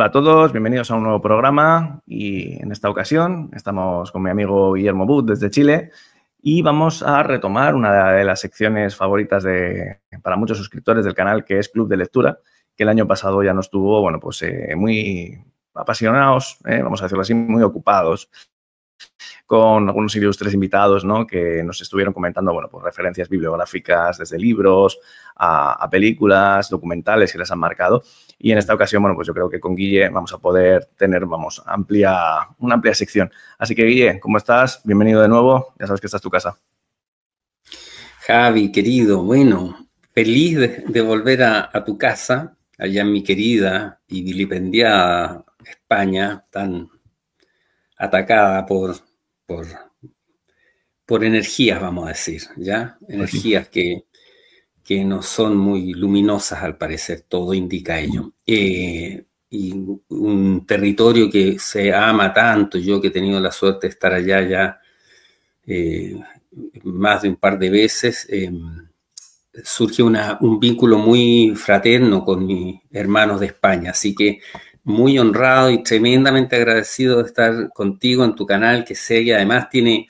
Hola a todos, bienvenidos a un nuevo programa y en esta ocasión estamos con mi amigo Guillermo But desde Chile y vamos a retomar una de las secciones favoritas para muchos suscriptores del canal, que es Club de Lectura, que el año pasado ya nos tuvo, bueno, pues muy apasionados, vamos a decirlo así, muy ocupados, con algunos ilustres invitados, ¿no?, que nos estuvieron comentando, bueno, pues referencias bibliográficas desde libros a películas, documentales que les han marcado. Y en esta ocasión, bueno, pues yo creo que con Guille vamos a poder tener, una amplia sección. Así que, Guille, ¿cómo estás? Bienvenido de nuevo. Ya sabes que esta es tu casa. Javi, querido, bueno, feliz de volver a tu casa, allá en mi querida y vilipendiada España, tan atacada por energías, vamos a decir, ¿ya? Energías que no son muy luminosas, al parecer, todo indica ello. Y un territorio que se ama tanto, yo que he tenido la suerte de estar allá ya más de un par de veces, surge un vínculo muy fraterno con mis hermanos de España, así que muy honrado y tremendamente agradecido de estar contigo en tu canal, que sé que además tiene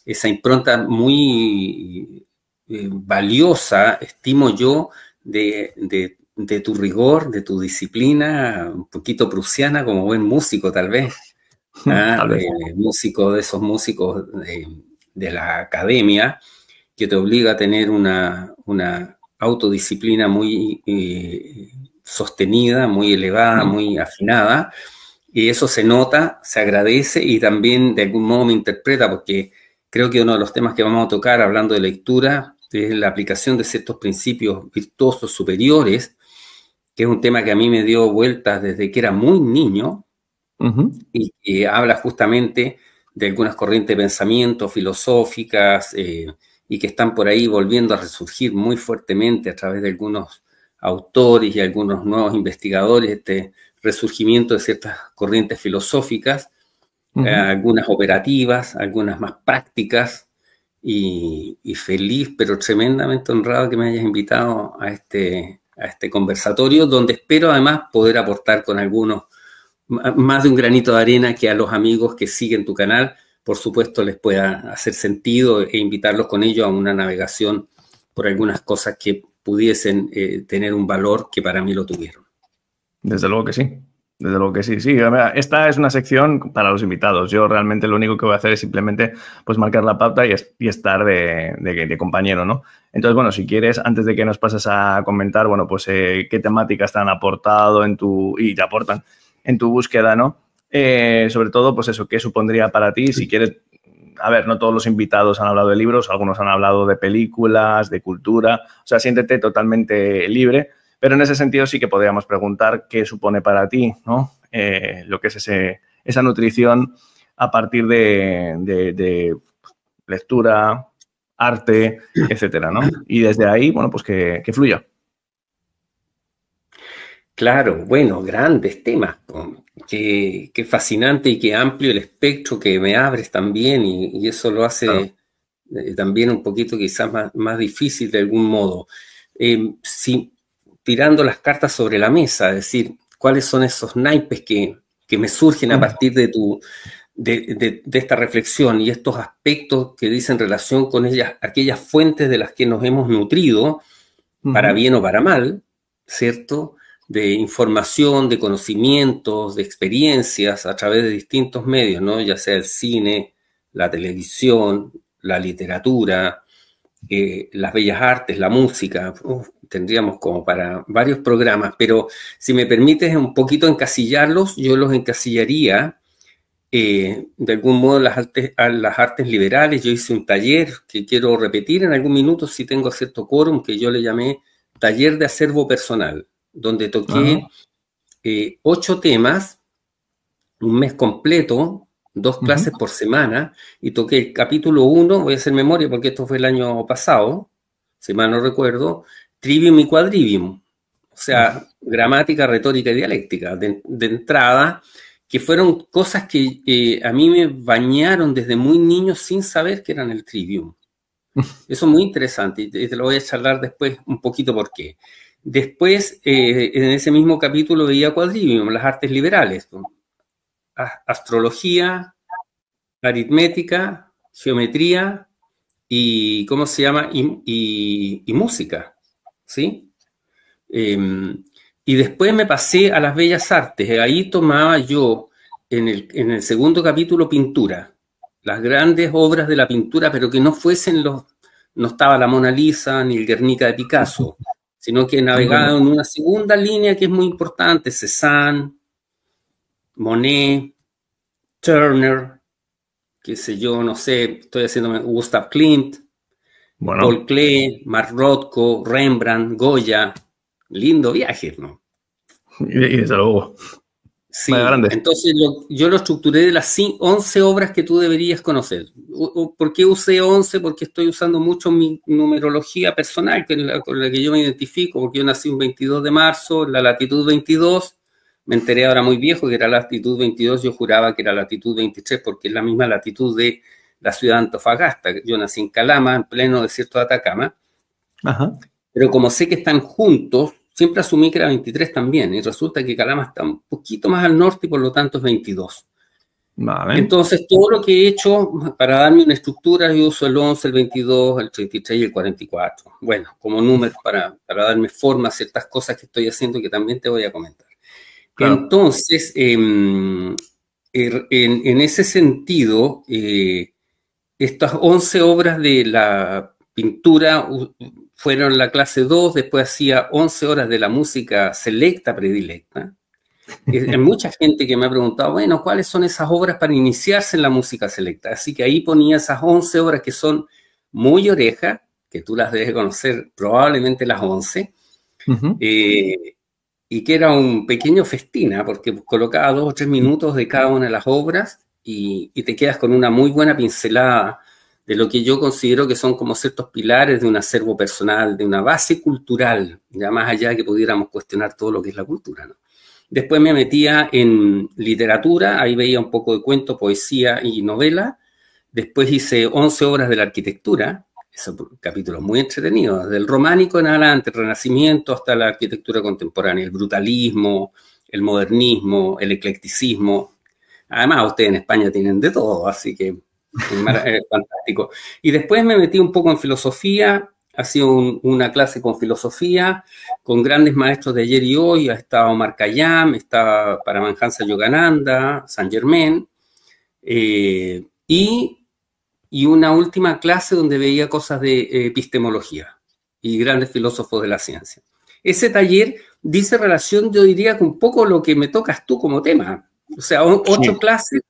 esa impronta muy valiosa, estimo yo, de tu rigor, de tu disciplina, un poquito prusiana, como buen músico tal vez, músico de esos músicos de la academia, que te obliga a tener una autodisciplina muy sostenida, muy elevada, muy afinada, y eso se nota, se agradece y también de algún modo me interpreta, porque creo que uno de los temas que vamos a tocar hablando de lectura es la aplicación de ciertos principios virtuosos superiores, que es un tema que a mí me dio vueltas desde que era muy niño, y que habla justamente de algunas corrientes de pensamiento filosóficas y que están por ahí volviendo a resurgir muy fuertemente a través de algunos autores y algunos nuevos investigadores, este resurgimiento de ciertas corrientes filosóficas, algunas operativas, algunas más prácticas, y feliz, pero tremendamente honrado que me hayas invitado a este conversatorio, donde espero además poder aportar con algunos más de un granito de arena, que a los amigos que siguen tu canal, por supuesto, les pueda hacer sentido e invitarlos con ello a una navegación por algunas cosas que pudiesen tener un valor que para mí lo tuvieron. Desde luego que sí. Desde luego que sí. Sí, esta es una sección para los invitados. Yo realmente lo único que voy a hacer es simplemente pues marcar la pauta y estar de compañero, ¿no? Entonces, bueno, si quieres, antes de que nos pases a comentar, bueno, pues qué temáticas te han aportado y te aportan en tu búsqueda, ¿no? Sobre todo, pues eso, ¿qué supondría para ti? Si quieres, a ver, no todos los invitados han hablado de libros, algunos han hablado de películas, de cultura, o sea, siéntete totalmente libre. Pero en ese sentido sí que podríamos preguntar qué supone para ti, ¿no? Lo que es esa nutrición a partir de lectura, arte, etcétera, ¿no? Y desde ahí, bueno, pues que fluya. Claro, bueno, grandes temas. Qué fascinante y qué amplio el espectro que me abres también, y eso lo hace también un poquito quizás más difícil de algún modo. Sí, tirando las cartas sobre la mesa, es decir, cuáles son esos naipes que me surgen a partir de esta reflexión y estos aspectos que dicen relación con aquellas fuentes de las que nos hemos nutrido, para bien o para mal, ¿cierto?, de información, de conocimientos, de experiencias a través de distintos medios, ¿no? Ya sea el cine, la televisión, la literatura, las bellas artes, la música. Tendríamos como para varios programas, pero si me permites un poquito encasillarlos, yo los encasillaría de algún modo las artes liberales. Yo hice un taller que quiero repetir en algún minuto si tengo cierto quórum, que yo le llamé Taller de Acervo Personal, donde toqué 8 temas, un mes completo, 2 clases por semana, y toqué el capítulo 1, voy a hacer memoria porque esto fue el año pasado, si mal no recuerdo, Trivium y Quadrivium, o sea, gramática, retórica y dialéctica, de entrada, que fueron cosas que a mí me bañaron desde muy niño sin saber que eran el Trivium. Eso es muy interesante y te lo voy a charlar después un poquito por qué. Después, en ese mismo capítulo veía quadrivium, las artes liberales, astrología, aritmética, geometría y, ¿cómo se llama? Y música, ¿sí? Y después me pasé a las bellas artes. Ahí tomaba yo, en el segundo capítulo, pintura. Las grandes obras de la pintura, pero que no fuesen no estaba la Mona Lisa ni el Guernica de Picasso, sino que navegaba en una segunda línea que es muy importante: Cézanne, Monet, Turner, qué sé yo, no sé, estoy haciéndome Gustav Klimt, Paul Klee, Mark Rothko, Rembrandt, Goya. Lindo viaje, ¿no? Y desde luego. Sí, entonces yo lo estructuré de las 11 obras que tú deberías conocer. ¿Por qué usé 11? Porque estoy usando mucho mi numerología personal, que es con la que yo me identifico, porque yo nací un 22 de marzo, en la latitud 22. Me enteré ahora muy viejo que era latitud 22, yo juraba que era latitud 23 porque es la misma latitud de la ciudad de Antofagasta. Yo nací en Calama, en pleno desierto de Atacama. Ajá. Pero como sé que están juntos, siempre asumí que era 23 también, y resulta que Calama está un poquito más al norte y por lo tanto es 22. Vale. Entonces, todo lo que he hecho para darme una estructura, yo uso el 11, el 22, el 33 y el 44. Bueno, como números para darme forma a ciertas cosas que estoy haciendo que también te voy a comentar. Claro. Entonces, en ese sentido, estas 11 obras de la pintura fueron la clase 2, después hacía 11 horas de la música selecta predilecta. Hay mucha gente que me ha preguntado, bueno, ¿cuáles son esas obras para iniciarse en la música selecta? Así que ahí ponía esas 11 obras que son muy oreja, que tú las debes conocer, probablemente las 11, y que era un pequeño festín, porque colocaba 2 o 3 minutos de cada una de las obras y te quedas con una muy buena pincelada de lo que yo considero que son como ciertos pilares de un acervo personal, de una base cultural, ya más allá de que pudiéramos cuestionar todo lo que es la cultura, ¿no? Después me metía en literatura, ahí veía un poco de cuento, poesía y novela. Después hice 11 obras de la arquitectura, esos capítulos muy entretenidos, desde el románico en adelante, el Renacimiento hasta la arquitectura contemporánea, el brutalismo, el modernismo, el eclecticismo. Además, ustedes en España tienen de todo, así que es fantástico. Y después me metí un poco en filosofía, ha sido una clase con filosofía, con grandes maestros de ayer y hoy. Ha estado Omar Khayyam, está Paramahansa Yogananda, Saint Germain, y una última clase donde veía cosas de epistemología y grandes filósofos de la ciencia. Ese taller dice relación, yo diría, con un poco lo que me tocas tú como tema. O sea, 8 clases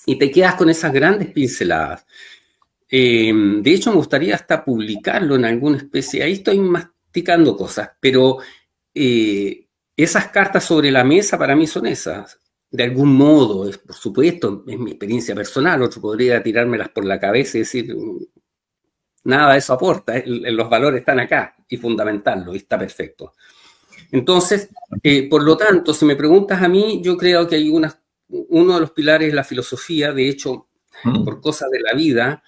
y te quedas con esas grandes pinceladas. De hecho, me gustaría hasta publicarlo en alguna especie. Ahí estoy masticando cosas, pero esas cartas sobre la mesa para mí son esas. De algún modo, por supuesto, es mi experiencia personal. Otro podría tirármelas por la cabeza y decir, nada de eso aporta. Los valores están acá y fundamentarlo, y está perfecto. Entonces, por lo tanto, si me preguntas a mí, yo creo que hay uno de los pilares es la filosofía. De hecho, por cosas de la vida,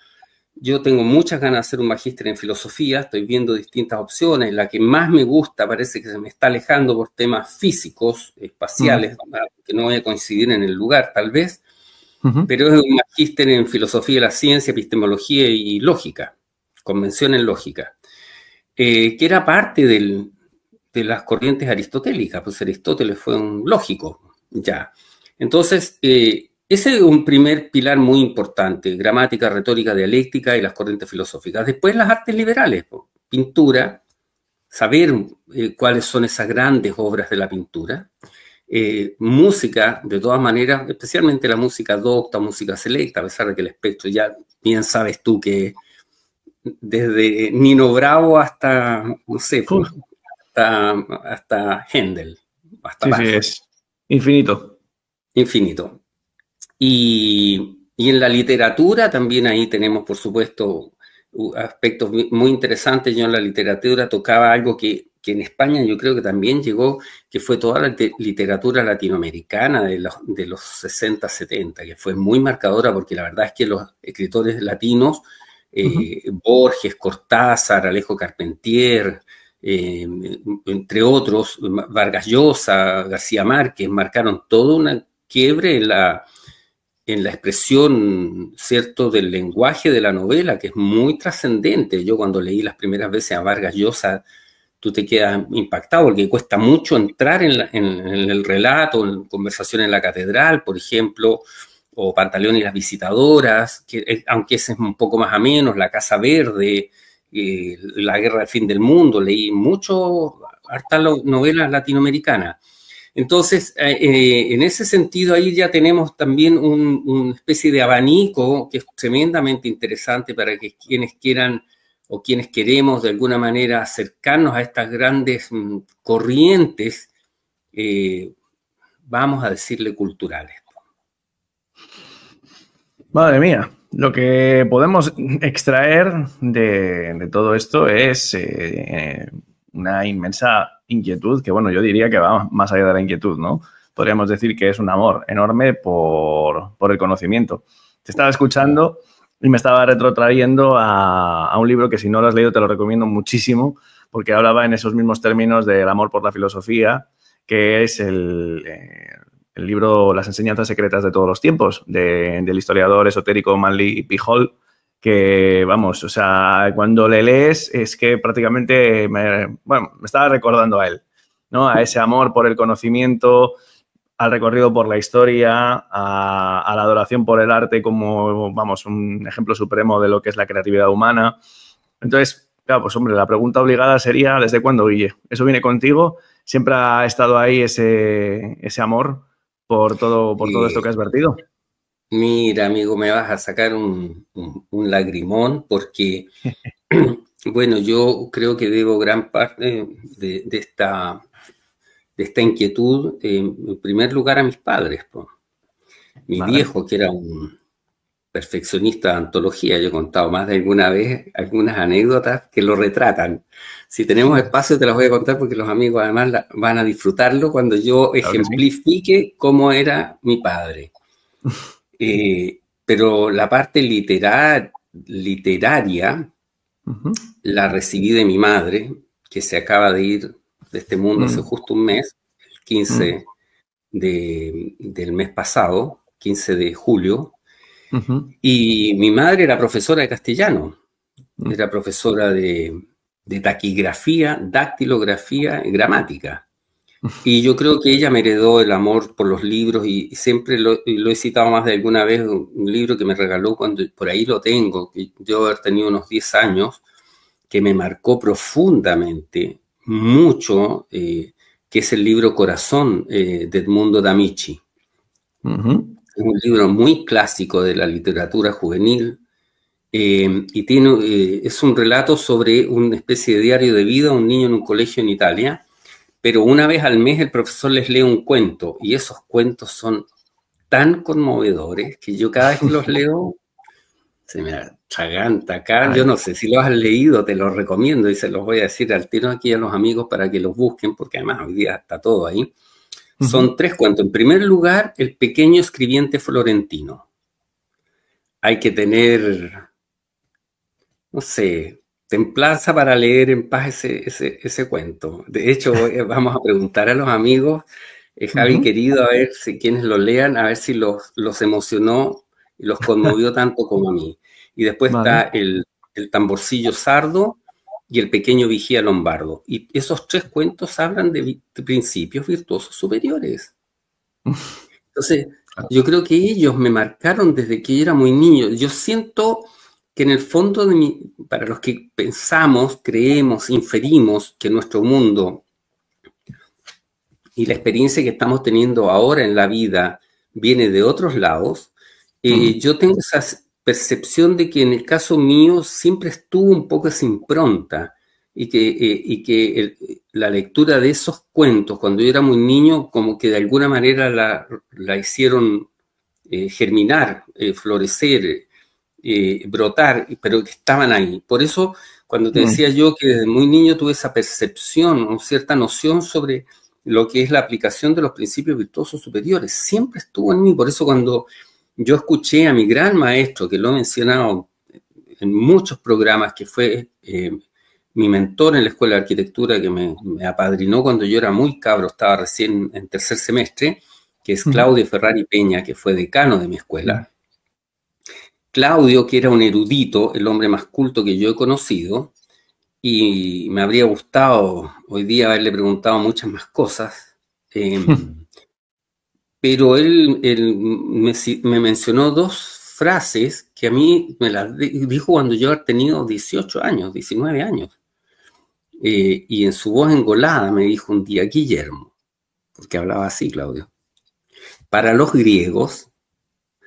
yo tengo muchas ganas de hacer un magíster en filosofía, estoy viendo distintas opciones. La que más me gusta parece que se me está alejando por temas físicos, espaciales, que no voy a coincidir en el lugar tal vez, pero es un magíster en filosofía de la ciencia, epistemología y lógica, convención en lógica, que era parte de las corrientes aristotélicas, pues Aristóteles fue un lógico, ya. Entonces, ese es un primer pilar muy importante: gramática, retórica, dialéctica y las corrientes filosóficas. Después las artes liberales, pintura, saber cuáles son esas grandes obras de la pintura. Música, de todas maneras, especialmente la música docta, música selecta, a pesar de que el espectro ya bien sabes tú que desde Nino Bravo hasta, no sé, hasta Händel. Hasta sí, es infinito. Infinito. Y en la literatura también ahí tenemos, por supuesto, aspectos muy interesantes. Yo en la literatura tocaba algo que en España yo creo que también llegó, que fue toda la literatura latinoamericana de los 60, 70, que fue muy marcadora porque la verdad es que los escritores latinos, Borges, Cortázar, Alejo Carpentier, entre otros, Vargas Llosa, García Márquez, marcaron toda una quiebre en la expresión, ¿cierto?, del lenguaje de la novela, que es muy trascendente. Yo cuando leí las primeras veces a Vargas Llosa, tú te quedas impactado porque cuesta mucho entrar en el relato, en Conversación en la Catedral, por ejemplo, o Pantaleón y las visitadoras, que, aunque ese es un poco más ameno, La Casa Verde, La Guerra del Fin del Mundo, leí mucho, hartas novelas latinoamericanas. Entonces, en ese sentido, ahí ya tenemos también una especie de abanico que es tremendamente interesante para que quienes quieran o quienes queremos de alguna manera acercarnos a estas grandes corrientes, vamos a decirle culturales. Madre mía, lo que podemos extraer de todo esto es una inmensa inquietud que, bueno, yo diría que va más allá de la inquietud, ¿no? Podríamos decir que es un amor enorme por el conocimiento. Te estaba escuchando y me estaba retrotrayendo a un libro que, si no lo has leído, te lo recomiendo muchísimo, porque hablaba en esos mismos términos del amor por la filosofía, que es el libro Las enseñanzas secretas de todos los tiempos, del historiador esotérico Manly P. Hall, que, vamos, o sea, cuando le lees es que prácticamente me estaba recordando a él, ¿no? A ese amor por el conocimiento, al recorrido por la historia, a la adoración por el arte como, vamos, un ejemplo supremo de lo que es la creatividad humana. Entonces, claro, pues hombre, la pregunta obligada sería, ¿desde cuándo, Guille? ¿Eso viene contigo? ¿Siempre ha estado ahí ese amor por todo esto que has vertido? Mira, amigo, me vas a sacar un lagrimón porque, bueno, yo creo que debo gran parte de esta inquietud, en primer lugar, a mis padres. Mi viejo, que era un perfeccionista de antología, yo he contado más de alguna vez algunas anécdotas que lo retratan. Si tenemos espacio te las voy a contar porque los amigos además van a disfrutarlo cuando yo ejemplifique cómo era mi padre. Pero la parte literaria la recibí de mi madre, que se acaba de ir de este mundo hace justo un mes, el 15 del mes pasado, 15 de julio, y mi madre era profesora de castellano, era profesora de taquigrafía, dactilografía y gramática. Y yo creo que ella me heredó el amor por los libros y siempre lo he citado más de alguna vez, un libro que me regaló cuando, por ahí lo tengo, que yo haber tenido unos 10 años, que me marcó profundamente, mucho, que es el libro Corazón de Edmundo D'Amici. Es un libro muy clásico de la literatura juvenil y es un relato sobre una especie de diario de vida de un niño en un colegio en Italia. Pero una vez al mes el profesor les lee un cuento y esos cuentos son tan conmovedores que yo cada vez que los leo se me atraganta acá. Yo no sé si los has leído, te los recomiendo y se los voy a decir al tiro aquí a los amigos para que los busquen porque además hoy día está todo ahí. Son 3 cuentos. En primer lugar, El pequeño escribiente florentino. Hay que tener, no sé, templanza para leer en paz ese cuento. De hecho, vamos a preguntar a los amigos, Javi querido, a ver si quienes lo lean, a ver si los emocionó y los conmovió tanto como a mí. Y después está el tamborcillo sardo y El pequeño vigía lombardo. Y esos 3 cuentos hablan de principios virtuosos superiores. Entonces, yo creo que ellos me marcaron desde que yo era muy niño. Yo siento que en el fondo para los que pensamos, creemos, inferimos que nuestro mundo y la experiencia que estamos teniendo ahora en la vida viene de otros lados, yo tengo esa percepción de que en el caso mío siempre estuvo un poco esa impronta y que la lectura de esos cuentos cuando yo era muy niño como que de alguna manera la hicieron germinar, florecer, brotar, pero que estaban ahí. Por eso, cuando te decía yo que desde muy niño tuve esa percepción o cierta noción sobre lo que es la aplicación de los principios virtuosos superiores, siempre estuvo en mí. Por eso cuando yo escuché a mi gran maestro, que lo he mencionado en muchos programas, que fue mi mentor en la Escuela de Arquitectura, que me apadrinó cuando yo era muy cabro, estaba recién en tercer semestre, que es Claudio Ferrari Peña, que fue decano de mi escuela. Claudio, que era un erudito, el hombre más culto que yo he conocido, y me habría gustado hoy día haberle preguntado muchas más cosas, pero él me mencionó dos frases que a mí me las dijo cuando yo había tenido 18 años, 19 años. Y en su voz engolada me dijo un día: Guillermo, porque hablaba así, Claudio, para los griegos,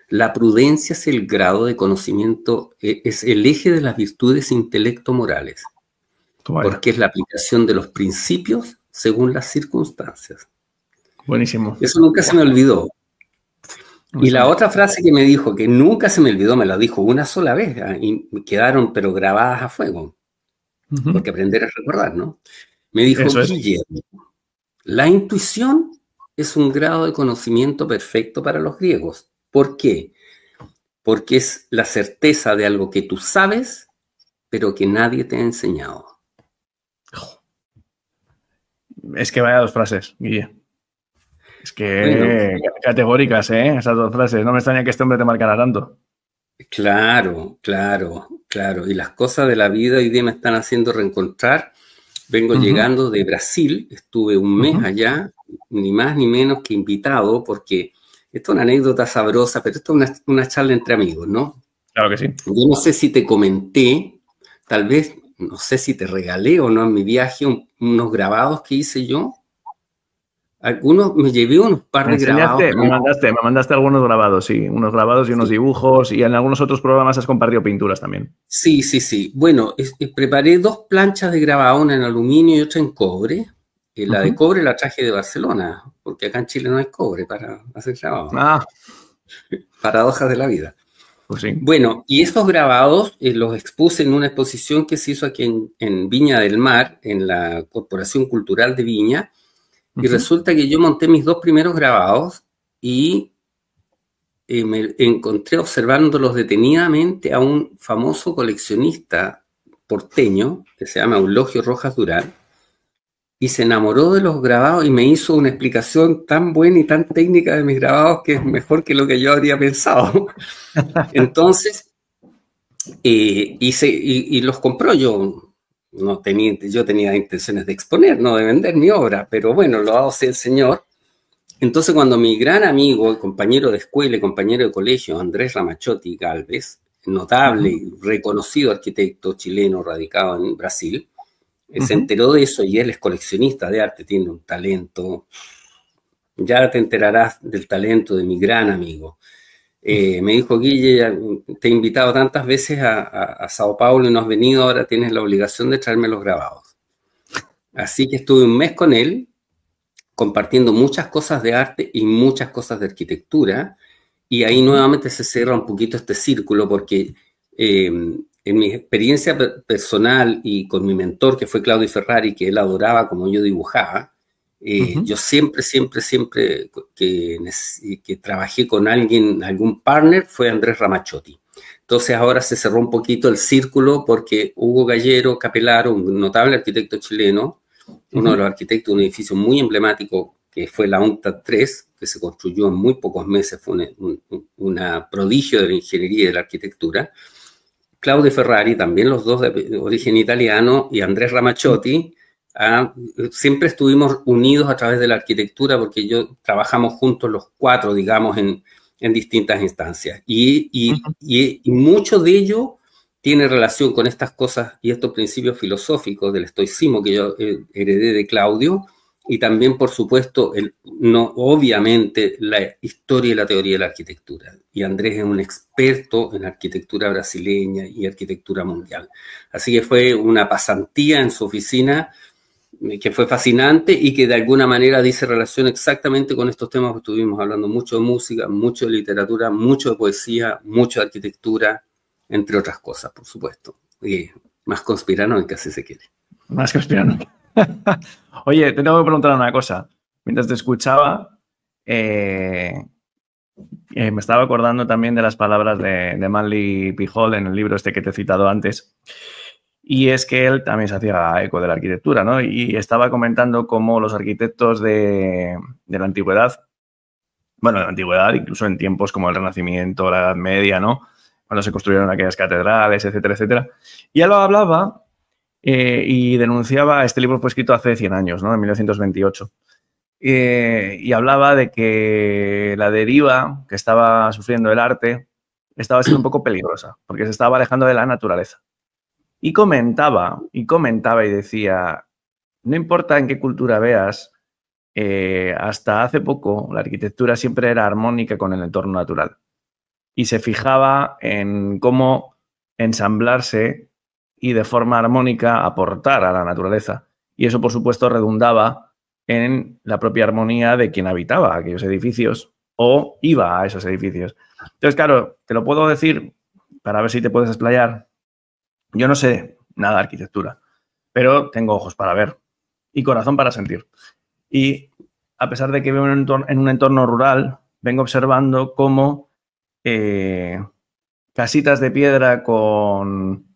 la prudencia es el grado de conocimiento, es el eje de las virtudes intelecto-morales, porque es la aplicación de los principios según las circunstancias. Buenísimo. Eso nunca se me olvidó. Y la otra frase que me dijo, que nunca se me olvidó, me la dijo una sola vez, y me quedaron pero grabadas a fuego, porque aprender es recordar, ¿no? Me dijo: Guillermo, la intuición es un grado de conocimiento perfecto para los griegos. ¿Por qué? Porque es la certeza de algo que tú sabes, pero que nadie te ha enseñado. Es que vaya dos frases, Guille. Es que categóricas, ¿eh? Esas dos frases. No me extraña que este hombre te marcara tanto. Claro, claro, claro. Y las cosas de la vida hoy día me están haciendo reencontrar. Vengo llegando de Brasil, estuve un mes allá, ni más ni menos que invitado, porque esto es una anécdota sabrosa, pero esto es una charla entre amigos, ¿no? Claro que sí. Yo no sé si te comenté, tal vez, no sé si te regalé o no en mi viaje unos grabados que hice yo. Algunos, me llevé unos par de grabados. Me mandaste algunos grabados, sí. Unos grabados y unos dibujos, y en algunos otros programas has compartido pinturas también. Sí, sí, sí. Bueno, preparé dos planchas de grabado, una en aluminio y otra en cobre. La de cobre la traje de Barcelona, porque acá en Chile no hay cobre para hacer grabado. Paradojas de la vida. Pues sí. Bueno, y estos grabados los expuse en una exposición que se hizo aquí en Viña del Mar, en la Corporación Cultural de Viña. Y resulta que yo monté mis dos primeros grabados y me encontré observándolos detenidamente a un famoso coleccionista porteño que se llama Eulogio Rojas Durán, y se enamoró de los grabados y me hizo una explicación tan buena y tan técnica de mis grabados que es mejor que lo que yo habría pensado. Entonces, y los compró. Yo tenía intenciones de exponer, no de vender mi obra, pero bueno, lo hace el señor. Entonces, cuando mi gran amigo, compañero de escuela y compañero de colegio, Andrés Ramachiotti Galvez, notable y reconocido arquitecto chileno radicado en Brasil, se enteró de eso, y él es coleccionista de arte, tiene un talento. Ya te enterarás del talento de mi gran amigo. Me dijo: Guille, te he invitado tantas veces a Sao Paulo y no has venido, ahora tienes la obligación de traerme los grabados. Así que estuve un mes con él, compartiendo muchas cosas de arte y muchas cosas de arquitectura, y ahí nuevamente se cierra un poquito este círculo, porque en mi experiencia personal y con mi mentor, que fue Claudio Ferrari, que él adoraba como yo dibujaba, yo siempre que trabajé con alguien, algún partner, fue Andrés Ramachiotti. Entonces ahora se cerró un poquito el círculo, porque Hugo Gallero Capelaro, un notable arquitecto chileno, uno de los arquitectos de un edificio muy emblemático que fue la UNCTAD 3, que se construyó en muy pocos meses, fue una prodigio de la ingeniería y de la arquitectura. Claudio Ferrari, también los dos de origen italiano, y Andrés Ramachiotti, siempre estuvimos unidos a través de la arquitectura, porque trabajamos juntos los cuatro, digamos, en distintas instancias. Y mucho de ello tiene relación con estas cosas y estos principios filosóficos del estoicismo que yo heredé de Claudio, y también, por supuesto, obviamente, la historia y la teoría de la arquitectura. Y Andrés es un experto en arquitectura brasileña y arquitectura mundial. Así que fue una pasantía en su oficina que fue fascinante y que de alguna manera dice relación exactamente con estos temas que estuvimos hablando: mucho de música, mucho de literatura, mucho de poesía, mucho de arquitectura, entre otras cosas, por supuesto. Y más conspiranoica, si se quiere. Más conspiranoica. Oye, te tengo que preguntar una cosa. Mientras te escuchaba, me estaba acordando también de las palabras de Manly P. Hall en el libro este que te he citado antes. Y es que él también se hacía eco de la arquitectura, ¿no? Y estaba comentando cómo los arquitectos de la antigüedad, bueno, de la antigüedad, incluso en tiempos como el Renacimiento, la Edad Media, ¿no? Cuando se construyeron aquellas catedrales, etcétera, etcétera. Y él lo hablaba y denunciaba, este libro fue escrito hace 100 años, ¿no? En 1928. Y hablaba de que la deriva que estaba sufriendo el arte estaba siendo un poco peligrosa, porque se estaba alejando de la naturaleza. Y comentaba y decía, no importa en qué cultura veas, hasta hace poco la arquitectura siempre era armónica con el entorno natural y se fijaba en cómo ensamblarse y de forma armónica aportar a la naturaleza. Y eso, por supuesto, redundaba en la propia armonía de quien habitaba aquellos edificios o iba a esos edificios. Entonces, claro, te lo puedo decir para ver si te puedes explayar. Yo no sé nada de arquitectura, pero tengo ojos para ver y corazón para sentir. Y a pesar de que vivo en un entorno rural, vengo observando cómo casitas de piedra con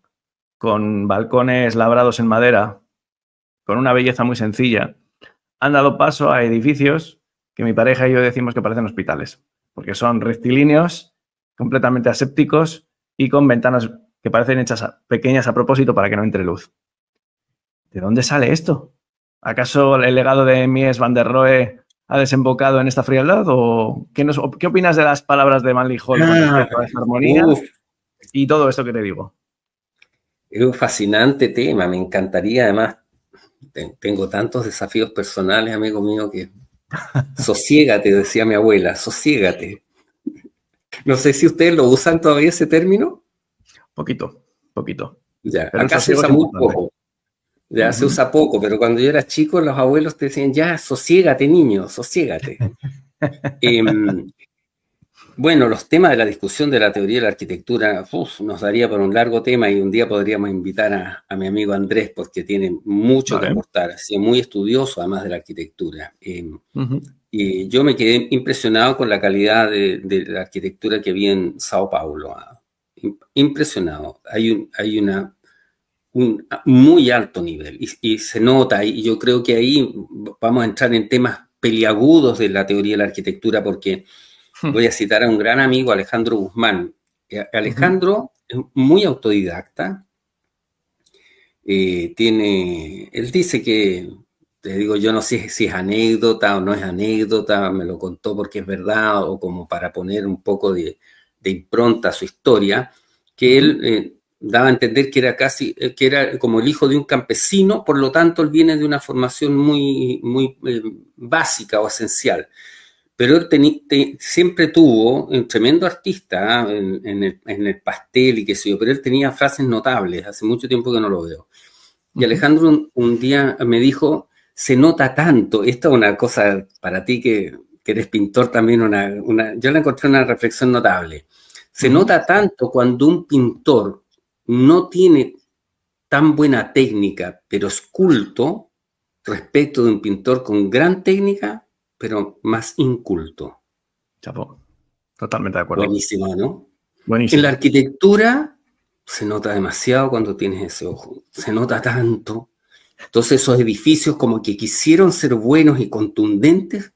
balcones labrados en madera, con una belleza muy sencilla, han dado paso a edificios que mi pareja y yo decimos que parecen hospitales, porque son rectilíneos, completamente asépticos y con ventanas que parecen hechas pequeñas a propósito para que no entre luz. ¿De dónde sale esto? ¿Acaso el legado de Mies van der Rohe ha desembocado en esta frialdad? ¿O qué opinas de las palabras de Manly Hall con respecto a esa armonía y todo esto que te digo? Es un fascinante tema, me encantaría. Además, tengo tantos desafíos personales, amigo mío, que sosiégate, decía mi abuela, sosiégate. No sé si ustedes lo usan todavía ese término. Poquito. Ya, acá se usa muy poco. Ya se usa poco, pero cuando yo era chico, los abuelos te decían, ya, sosiégate, niño, sosiégate. Bueno, los temas de la discusión de la teoría de la arquitectura nos daría por un largo tema y un día podríamos invitar a mi amigo Andrés porque tiene mucho que aportar, ha sido muy estudioso además de la arquitectura. Y yo me quedé impresionado con la calidad de la arquitectura que vi en Sao Paulo. Impresionado. Hay un muy alto nivel y se nota, y yo creo que ahí vamos a entrar en temas peliagudos de la teoría de la arquitectura porque voy a citar a un gran amigo, Alejandro Guzmán. Alejandro es muy autodidacta. Él dice que, te digo, yo no sé si es anécdota o no es anécdota, me lo contó porque es verdad o como para poner un poco de impronta a su historia, que él daba a entender que era como el hijo de un campesino, por lo tanto él viene de una formación muy básica o esencial. Pero él siempre tuvo un tremendo artista en el pastel y qué sé yo, pero él tenía frases notables, hace mucho tiempo que no lo veo. Y Alejandro un día me dijo, se nota tanto, esto es una cosa para ti que eres pintor también, yo le encontré una reflexión notable. Se nota tanto cuando un pintor no tiene tan buena técnica, pero es culto, respecto de un pintor con gran técnica, pero más inculto. Chapo, totalmente de acuerdo. Buenísimo, ¿no? Buenísimo. En la arquitectura se nota demasiado cuando tienes ese ojo. Se nota tanto. Entonces esos edificios como que quisieron ser buenos y contundentes,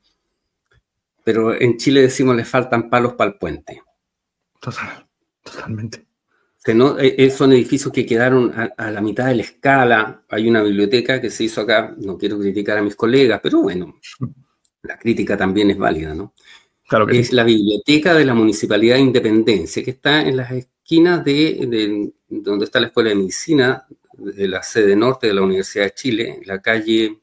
pero en Chile decimos le faltan palos para el puente. Totalmente. Son edificios que quedaron a la mitad de la escala. Hay una biblioteca que se hizo acá, no quiero criticar a mis colegas, pero bueno, la crítica también es válida, ¿no? Claro que es sí. La biblioteca de la Municipalidad de Independencia, que está en las esquinas de donde está la Escuela de Medicina, de la sede norte de la Universidad de Chile, en la calle,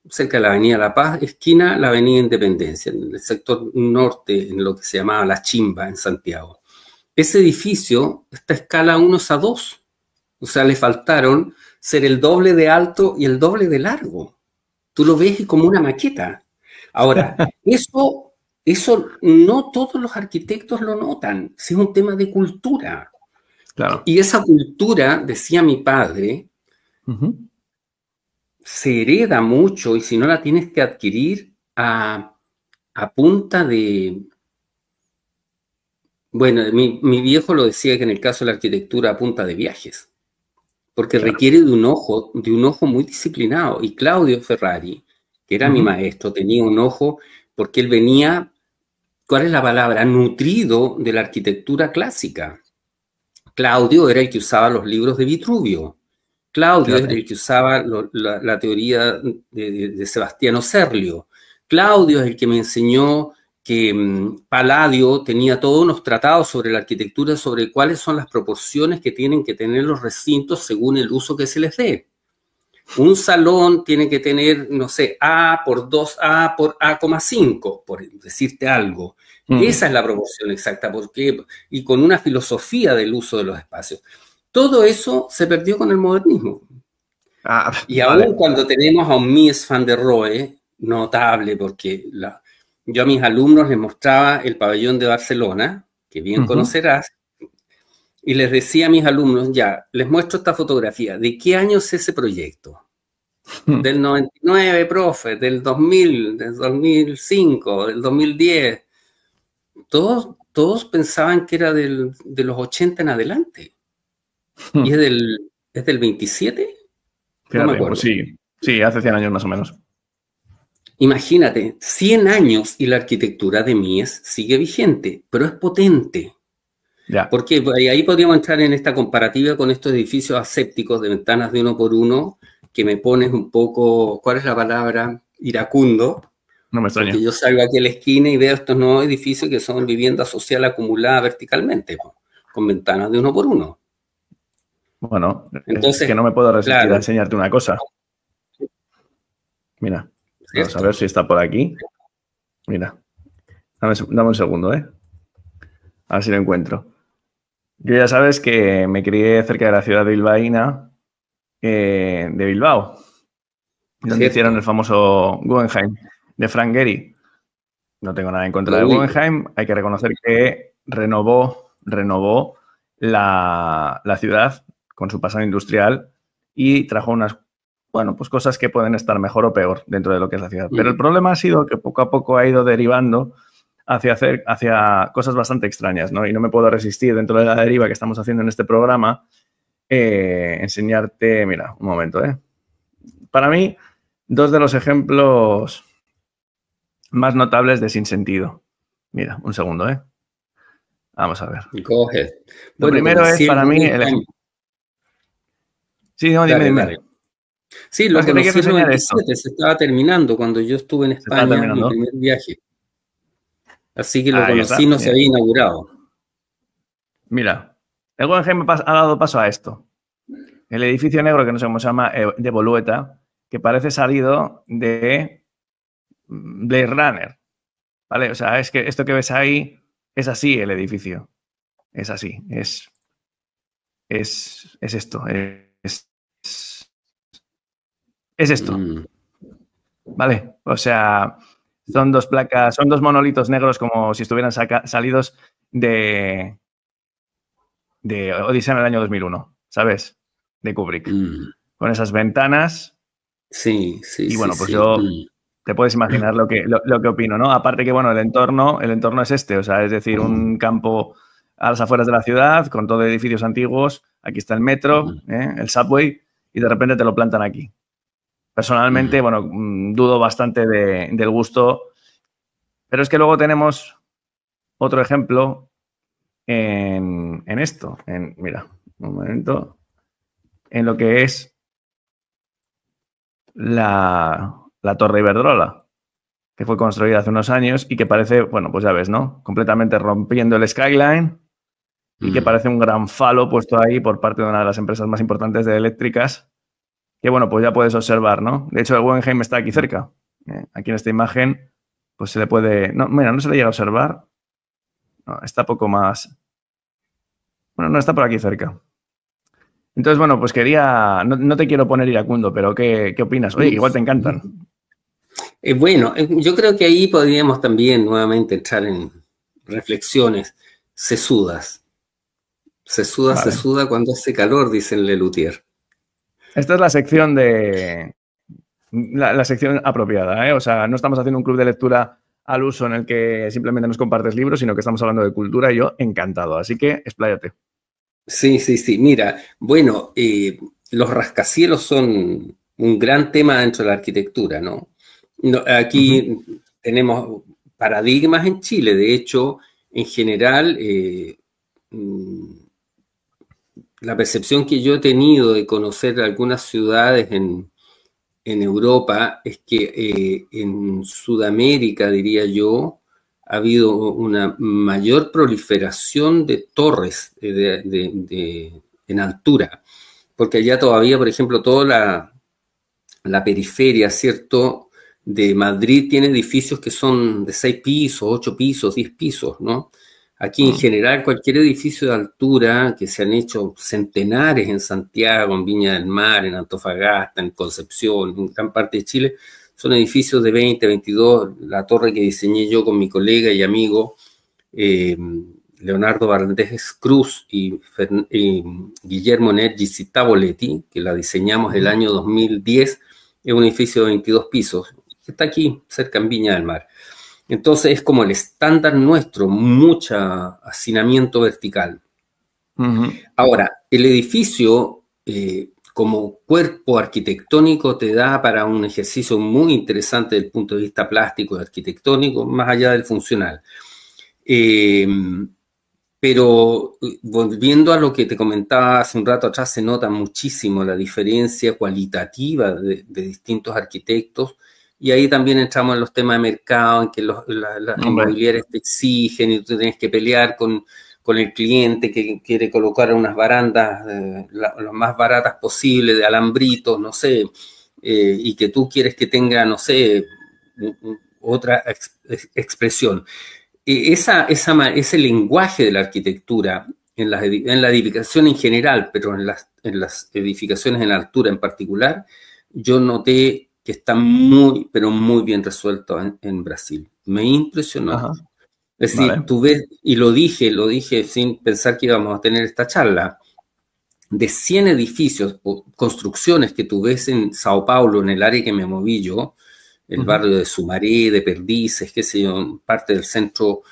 cerca de la Avenida La Paz, esquina la Avenida Independencia, en el sector norte, en lo que se llamaba La Chimba, en Santiago. Ese edificio está a escala 1:2, o sea, le faltaron ser el doble de alto y el doble de largo. Tú lo ves como una maqueta. Ahora, eso no todos los arquitectos lo notan, es un tema de cultura. Claro. Y esa cultura, decía mi padre, se hereda mucho y si no la tienes que adquirir a punta de... Bueno, mi viejo lo decía que en el caso de la arquitectura a punta de viajes. porque requiere de un ojo muy disciplinado. Y Claudio Ferrari, que era mi maestro, tenía un ojo porque él venía, ¿cuál es la palabra? Nutrido de la arquitectura clásica. Claudio era el que usaba los libros de Vitruvio. Claudio era el que usaba la teoría de Sebastiano Serlio. Claudio es el que me enseñó que Palladio tenía todos unos tratados sobre la arquitectura, sobre cuáles son las proporciones que tienen que tener los recintos según el uso que se les dé. Un salón tiene que tener, no sé, A por 2A por A,5, por decirte algo. Esa es la proporción exacta, y con una filosofía del uso de los espacios. Todo eso se perdió con el modernismo. Y aún cuando tenemos a un Mies van der Rohe, notable, porque yo a mis alumnos les mostraba el pabellón de Barcelona, que bien conocerás, y les decía a mis alumnos, ya, les muestro esta fotografía. ¿De qué año es ese proyecto? Del 99, profe, del 2000, del 2005, del 2010. Todos pensaban que era de los 80 en adelante. ¿Y es del 27? Fíjate, no me acuerdo. Pues sí, hace 100 años más o menos. Imagínate, 100 años y la arquitectura de Mies sigue vigente, pero es potente. Ya. Porque ahí podríamos entrar en esta comparativa con estos edificios asépticos de ventanas de 1 por 1, que me pones un poco, ¿cuál es la palabra? Iracundo. No me extraña. Porque yo salgo aquí a la esquina y veo estos nuevos edificios que son vivienda social acumulada verticalmente, con ventanas de 1 por 1. Bueno, entonces, es que no me puedo resistir a enseñarte una cosa. Mira, vamos a ver si está por aquí. Mira, dame un segundo, A ver si lo encuentro. Yo ya sabes que me crié cerca de la ciudad de bilbaína, de Bilbao, donde hicieron el famoso Guggenheim de Frank Gehry. No tengo nada en contra de Guggenheim. Hay que reconocer que renovó la ciudad con su pasado industrial y trajo unas, pues cosas que pueden estar mejor o peor dentro de lo que es la ciudad. Pero el problema ha sido que poco a poco ha ido derivando hacia cosas bastante extrañas, ¿no? Y no me puedo resistir dentro de la deriva que estamos haciendo en este programa enseñarte, mira, un momento, Para mí, dos de los ejemplos más notables de sinsentido. Mira, un segundo, Vamos a ver. Go ahead. Lo primero es para mí el ejemplo. Sí, no, dime. Sí, lo conocí en el 97, se estaba terminando cuando yo estuve en España en mi primer viaje. Así que lo conocí, no se había inaugurado. Mira, el Guggenheim ha dado paso a esto. El edificio negro, que no sé cómo se llama, de Bolueta, que parece salido de Blade Runner. ¿Vale? O sea, es que esto que ves ahí es así el edificio. Es así. Es esto. Es esto. ¿Vale? O sea, son dos placas, son dos monolitos negros como si estuvieran salidos de Odisea en el año 2001, ¿sabes? De Kubrick. Con esas ventanas. Sí. Y bueno, pues yo te puedes imaginar lo que opino, ¿no? Aparte que, bueno, el entorno es este, o sea, es decir, un campo a las afueras de la ciudad, con todo edificios antiguos. Aquí está el metro, el subway, y de repente te lo plantan aquí. Personalmente, bueno, dudo bastante del gusto, pero es que luego tenemos otro ejemplo en esto. Mira, un momento. En lo que es la Torre Iberdrola, que fue construida hace unos años y que parece, bueno, pues ya ves, ¿no? Completamente rompiendo el skyline y que parece un gran falo puesto ahí por parte de una de las empresas más importantes de eléctricas, que, bueno, pues ya puedes observar, ¿no? De hecho, el Guggenheim está aquí cerca. Aquí en esta imagen, pues se le puede... No, mira, no se le llega a observar. No, está poco más... Bueno, no, está por aquí cerca. Entonces, bueno, pues quería... No te quiero poner iracundo, pero ¿qué opinas? Oye, igual te encantan. Bueno, yo creo que ahí podríamos también nuevamente entrar en reflexiones sesudas. Se suda cuando hace calor, dice Lelutier. Esta es la sección la sección apropiada, O sea, no estamos haciendo un club de lectura al uso en el que simplemente nos compartes libros, sino que estamos hablando de cultura y yo encantado. Así que expláyate. Sí. Mira, bueno, los rascacielos son un gran tema dentro de la arquitectura, ¿no? Aquí tenemos paradigmas en Chile. De hecho, en general, la percepción que yo he tenido de conocer algunas ciudades en Europa es que en Sudamérica, diría yo, ha habido una mayor proliferación de torres en altura, porque allá todavía, por ejemplo, toda la periferia, ¿cierto?, de Madrid tiene edificios que son de 6 pisos, 8 pisos, 10 pisos, ¿no? Aquí en general cualquier edificio de altura, que se han hecho centenares en Santiago, en Viña del Mar, en Antofagasta, en Concepción, en gran parte de Chile, son edificios de 20, 22. La torre que diseñé yo con mi colega y amigo Leonardo Valdés Cruz y Guillermo Nergis Tavoletti, que la diseñamos el año 2010, es un edificio de 22 pisos, que está aquí cerca en Viña del Mar. Entonces es como el estándar nuestro, mucho hacinamiento vertical. Ahora, el edificio como cuerpo arquitectónico te da para un ejercicio muy interesante desde el punto de vista plástico y arquitectónico, más allá del funcional. Pero volviendo a lo que te comentaba hace un rato atrás, se nota muchísimo la diferencia cualitativa de distintos arquitectos. Y ahí también entramos en los temas de mercado, en que las inmobiliarias te exigen y tú tienes que pelear con el cliente que quiere colocar unas barandas lo más baratas posible, de alambritos, no sé, y que tú quieres que tenga, no sé, otra expresión. Ese lenguaje de la arquitectura en la edificación en general, pero en las edificaciones en altura en particular, yo noté que está muy, pero muy bien resuelto en Brasil. Me impresionó. Ajá. Es decir, vale. Tú ves, y lo dije sin pensar que íbamos a tener esta charla, de 100 edificios o construcciones que tú ves en Sao Paulo, en el área que me moví yo, el barrio de Sumaré, de Perdices, qué sé yo, parte del centro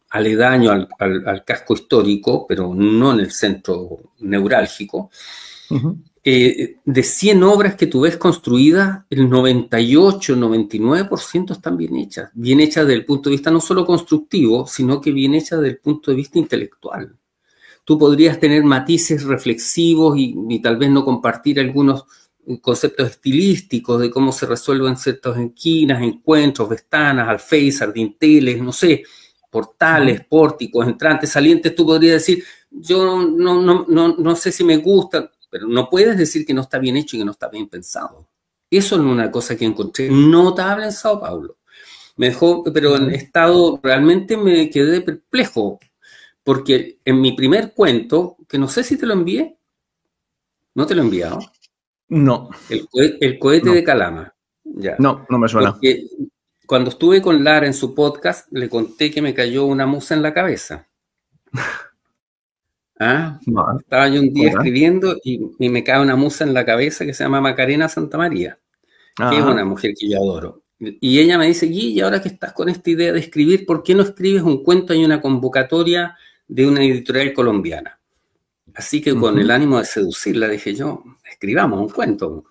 aledaño al casco histórico, pero no en el centro neurálgico. De 100 obras que tú ves construidas, el 98, 99% están bien hechas desde el punto de vista no solo constructivo, sino que bien hechas desde el punto de vista intelectual. Tú podrías tener matices reflexivos y tal vez no compartir algunos conceptos estilísticos de cómo se resuelven ciertas esquinas, encuentros, ventanas, alféizar, dinteles, no sé, portales, pórticos, entrantes, salientes. Tú podrías decir, yo no sé si me gusta, pero no puedes decir que no está bien hecho y que no está bien pensado. Eso es una cosa que encontré notable en Sao Paulo. Me dejó, pero en estado, realmente me quedé perplejo, porque en mi primer cuento, que no sé si te lo envié, ¿no te lo he enviado? No. El cohete de Calama. Ya. No me suena. Porque cuando estuve con Lara en su podcast, le conté que me cayó una musa en la cabeza. Estaba yo un día escribiendo y me cae una musa en la cabeza que se llama Macarena Santamaría, que es una mujer que yo adoro. Y ella me dice, Guille, ahora que estás con esta idea de escribir, ¿por qué no escribes un cuento? Hay una convocatoria de una editorial colombiana. Así que con el ánimo de seducirla dije yo, escribamos un cuento.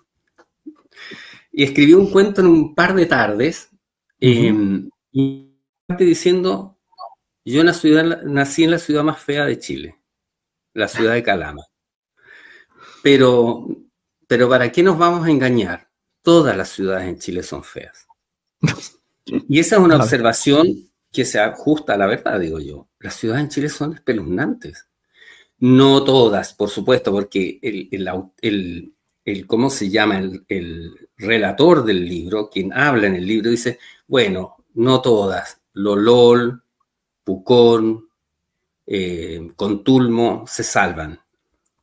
Y escribí un cuento en un par de tardes, y diciendo, yo nací en la ciudad más fea de Chile, la ciudad de Calama. Pero ¿para qué nos vamos a engañar? Todas las ciudades en Chile son feas. Y esa es una observación que se ajusta a la verdad, digo yo. Las ciudades en Chile son espeluznantes. No todas, por supuesto, porque ¿cómo se llama? El relator del libro, quien habla en el libro, dice, bueno, no todas. Lolol, Pucón, Contulmo se salvan,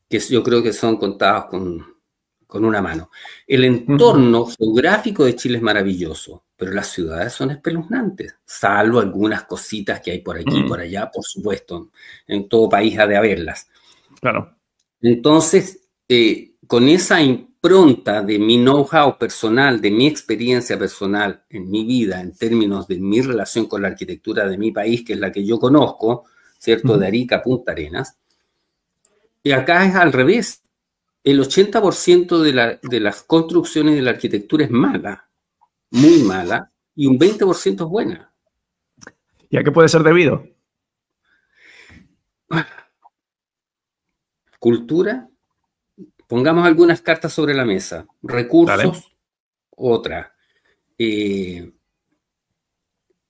que yo creo que son contados con una mano. El entorno geográfico de Chile es maravilloso, pero las ciudades son espeluznantes, salvo algunas cositas que hay por aquí y por allá, por supuesto. En todo país ha de haberlas. Claro. Entonces, con esa impronta de mi know-how personal, de mi experiencia personal en mi vida, en términos de mi relación con la arquitectura de mi país, que es la que yo conozco, ¿cierto? De Arica a Punta Arenas. Y acá es al revés. el 80% de las construcciones de la arquitectura es mala, muy mala, y un 20% es buena. ¿Y a qué puede ser debido? Cultura, pongamos algunas cartas sobre la mesa. Recursos, ¿Vale? otra.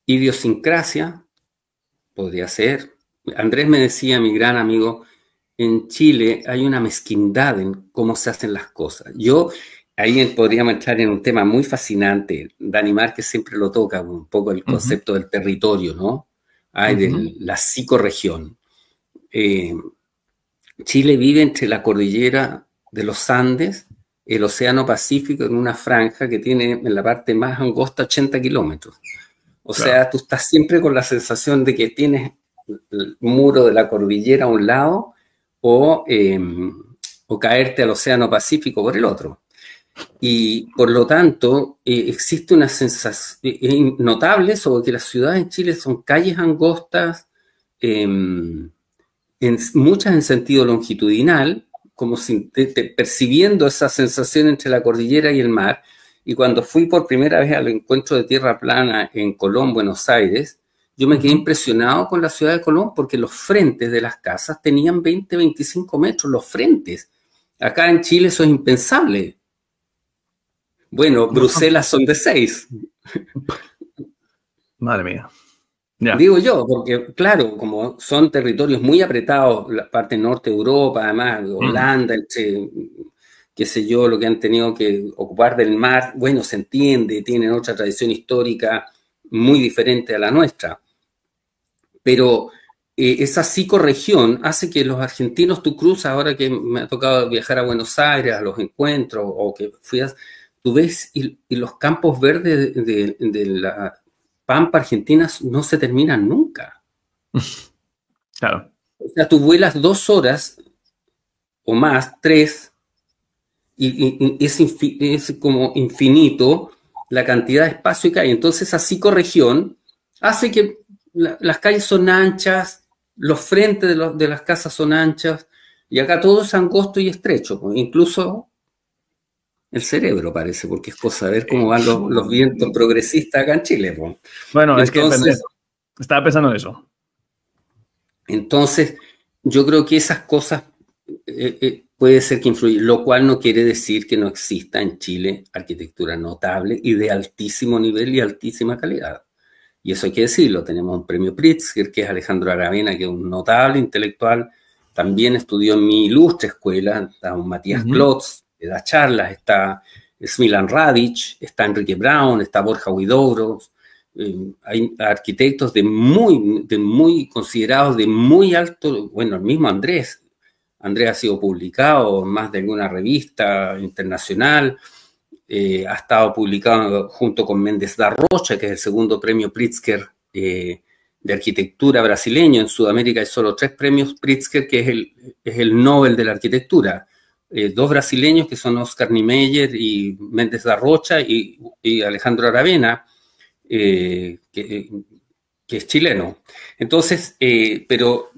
Idiosincrasia, podría ser. Andrés me decía, mi gran amigo, en Chile hay una mezquindad en cómo se hacen las cosas. Ahí podríamos entrar en un tema muy fascinante. Dani Márquez siempre lo toca, un poco el concepto del territorio, ¿no? Hay de la psicorregión. Chile vive entre la cordillera de los Andes, el Océano Pacífico, en una franja que tiene en la parte más angosta 80 kilómetros. O sea, tú estás siempre con la sensación de que tienes el muro de la cordillera a un lado o caerte al Océano Pacífico por el otro. Y por lo tanto, existe una sensación notable sobre que las ciudades en Chile son calles angostas, muchas en sentido longitudinal, como percibiendo esa sensación entre la cordillera y el mar. Y cuando fui por primera vez al encuentro de tierra plana en Colón, Buenos Aires, yo me quedé impresionado con la ciudad de Colón porque los frentes de las casas tenían 20, 25 metros, los frentes. Acá en Chile eso es impensable. Bueno, Bruselas son de 6. Madre mía. Yeah. Digo yo, porque claro, como son territorios muy apretados, la parte norte de Europa, además, Holanda, qué sé yo, lo que han tenido que ocupar del mar, bueno, se entiende, tienen otra tradición histórica muy diferente a la nuestra. Pero esa psicorregión hace que los argentinos, tú cruzas, ahora que me ha tocado viajar a Buenos Aires, a los encuentros, o que tú ves y los campos verdes de la Pampa Argentina no se terminan nunca. Claro. O sea, tú vuelas 2 horas o más, 3, y es como infinito la cantidad de espacio que hay. Entonces, esa psicorregión hace que las calles son anchas, los frentes de las casas son anchas, y acá todo es angosto y estrecho, incluso el cerebro parece, porque es cosa de ver cómo van los vientos progresistas acá en Chile. Bueno, entonces, es que estaba pensando en eso. Entonces, yo creo que esas cosas puede ser que influyan, lo cual no quiere decir que no exista en Chile arquitectura notable y de altísimo nivel y altísima calidad. Y eso hay que decirlo, tenemos un premio Pritzker, que es Alejandro Aravena, que es un notable intelectual, también estudió en mi ilustre escuela, está un Matías Klotz, que da charlas, está Smilan Radic, está Enrique Brown, está Borja Huidobro, hay arquitectos de muy considerados, de muy alto, bueno, el mismo Andrés ha sido publicado en más de alguna revista internacional, ha estado publicado junto con Méndez da Rocha, que es el segundo premio Pritzker de arquitectura brasileño. En Sudamérica hay solo 3 premios Pritzker, que es el Nobel de la arquitectura. 2 brasileños, que son Oscar Niemeyer y Méndez da Rocha, y Alejandro Aravena, que es chileno. Entonces, pero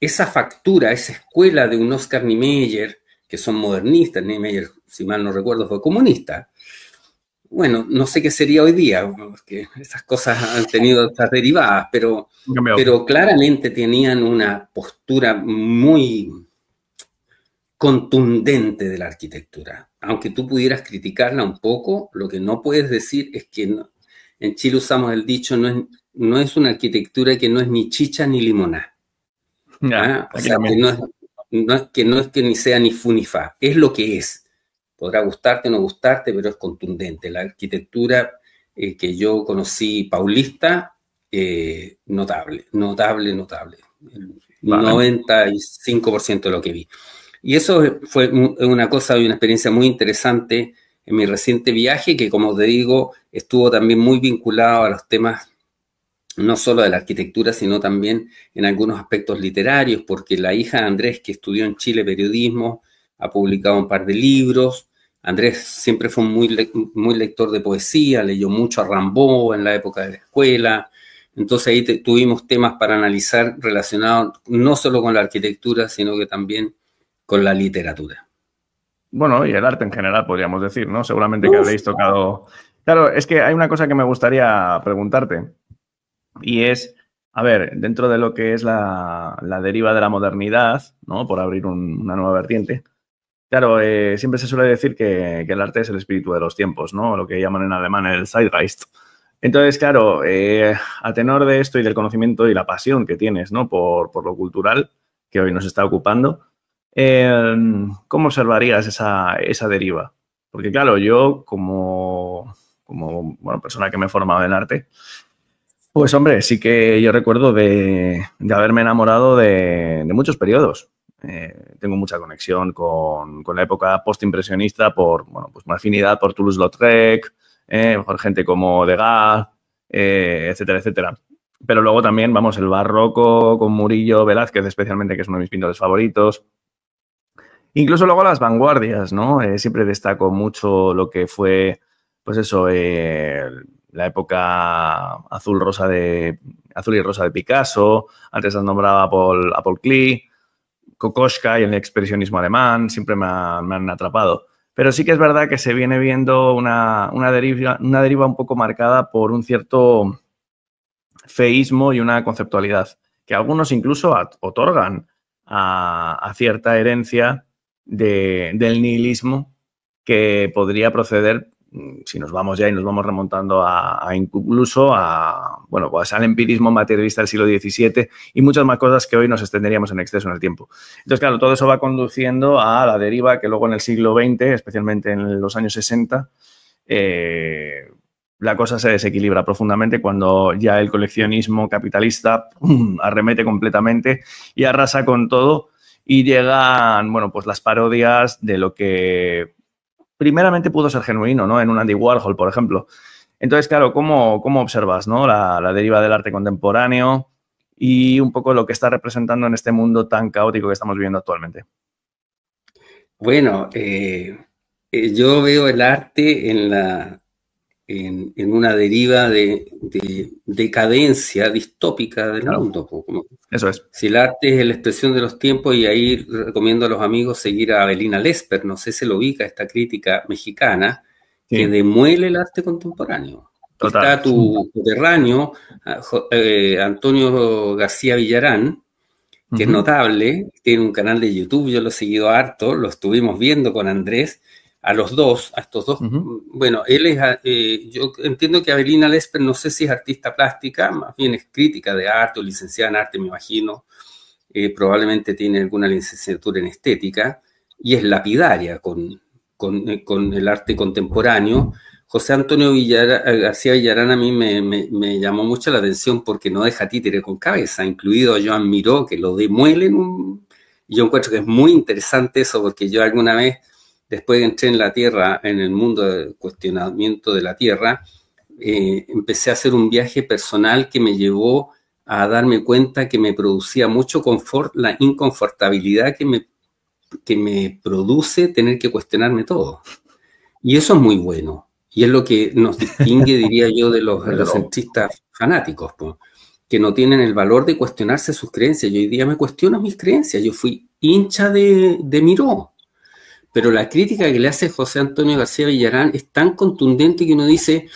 esa factura, esa escuela de un Oscar Niemeyer, que son modernistas, Niemeyer, si mal no recuerdo, fue comunista. Bueno, no sé qué sería hoy día, porque esas cosas han tenido otras derivadas, pero claramente tenían una postura muy contundente de la arquitectura. Aunque tú pudieras criticarla un poco, lo que no puedes decir es que en Chile usamos el dicho, no es una arquitectura que no es ni chicha ni limoná. O sea, que no es que ni sea ni fu ni fa, es lo que es. Podrá gustarte o no gustarte, pero es contundente. La arquitectura que yo conocí paulista, notable. El 95% de lo que vi. Y eso fue una cosa y una experiencia muy interesante en mi reciente viaje, que como te digo, estuvo también muy vinculado a los temas no solo de la arquitectura, sino también en algunos aspectos literarios, porque la hija de Andrés, que estudió en Chile periodismo, ha publicado un par de libros. Andrés siempre fue muy lector de poesía, leyó mucho a Rimbaud en la época de la escuela. Entonces ahí tuvimos temas para analizar relacionados no solo con la arquitectura, sino que también con la literatura. Bueno, y el arte en general, podríamos decir, ¿no? Seguramente que habréis tocado... Claro, es que hay una cosa que me gustaría preguntarte y es, a ver, dentro de lo que es la deriva de la modernidad, ¿no? Por abrir una nueva vertiente. Claro, siempre se suele decir que el arte es el espíritu de los tiempos, ¿no? Lo que llaman en alemán el Zeitgeist. Entonces, claro, a tenor de esto y del conocimiento y la pasión que tienes, ¿no? Por lo cultural que hoy nos está ocupando, ¿cómo observarías esa deriva? Porque, claro, yo como bueno, persona que me he formado en arte, pues, hombre, sí que yo recuerdo de haberme enamorado de muchos periodos. Tengo mucha conexión con la época postimpresionista por, bueno, pues una afinidad por Toulouse-Lautrec, por gente como Degas, etcétera, etcétera. Pero luego también, vamos, el barroco con Murillo, Velázquez, especialmente, que es uno de mis pintores favoritos. Incluso luego las vanguardias, ¿no? Siempre destaco mucho lo que fue, pues eso, la época azul y rosa de Picasso. Antes has nombrado a Paul Klee, Kokoschka y el expresionismo alemán. Siempre me han atrapado. Pero sí que es verdad que se viene viendo una deriva un poco marcada por un cierto feísmo y una conceptualidad que algunos incluso otorgan a cierta herencia del nihilismo que podría proceder, si nos vamos ya y nos vamos remontando incluso bueno, pues al empirismo materialista del siglo XVII y muchas más cosas que hoy nos extenderíamos en exceso en el tiempo. Entonces, claro, todo eso va conduciendo a la deriva que luego en el siglo XX, especialmente en los años 60, la cosa se desequilibra profundamente cuando ya el coleccionismo capitalista arremete completamente y arrasa con todo. Y llegan, bueno, pues las parodias de lo que primeramente pudo ser genuino, ¿no? En un Andy Warhol, por ejemplo. Entonces, claro, ¿cómo observas, ¿no? La deriva del arte contemporáneo y un poco lo que está representando en este mundo tan caótico que estamos viviendo actualmente? Bueno, yo veo el arte en una deriva de decadencia distópica del Claro, mundo. eso es. Si el arte es la expresión de los tiempos, y ahí recomiendo a los amigos seguir a Avelina Lesper, no sé si lo ubica, esta crítica mexicana, Sí, que demuele el arte contemporáneo. total. Está tu terráneo, Antonio García Villarán, que es notable, tiene un canal de YouTube, yo lo he seguido harto, lo estuvimos viendo con Andrés, a estos dos. Bueno, él es, yo entiendo que Avelina Lesper, no sé si es artista plástica, más bien es crítica de arte o licenciada en arte, me imagino, probablemente tiene alguna licenciatura en estética, y es lapidaria con el arte contemporáneo. José Antonio García Villarán a mí me llamó mucho la atención porque no deja títere con cabeza, incluido a Joan Miró, que lo demuele y yo encuentro que es muy interesante eso, porque yo alguna vez, después de entré en la Tierra, en el mundo del cuestionamiento de la Tierra, empecé a hacer un viaje personal que me llevó a darme cuenta que me producía mucho confort la inconfortabilidad que me produce tener que cuestionarme todo. Y eso es muy bueno. Y es lo que nos distingue, diría yo, de los helocentristas fanáticos, pues, que no tienen el valor de cuestionarse sus creencias. Yo hoy día me cuestiono mis creencias. Yo fui hincha de Miró. Pero la crítica que le hace José Antonio García Villarán es tan contundente que uno dice,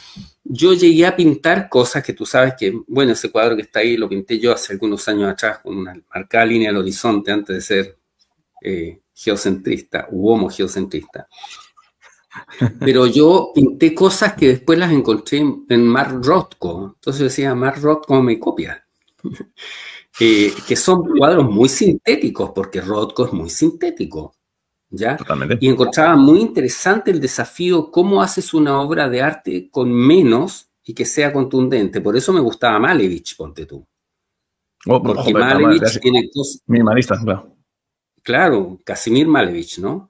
yo llegué a pintar cosas que tú sabes que, bueno, ese cuadro que está ahí lo pinté yo hace algunos años atrás con una marcada línea al horizonte antes de ser geocentrista u homo geocentrista. Pero yo pinté cosas que después las encontré en Mark Rothko. Entonces decía, Mark Rothko me copia. Que son cuadros muy sintéticos, porque Rothko es muy sintético, ¿ya? Totalmente. Y encontraba muy interesante el desafío, cómo haces una obra de arte con menos y que sea contundente. Por eso me gustaba Malevich, ponte tú. Porque Malevich tiene cosas... Minimalista, claro. Claro, Casimir Malevich, ¿no?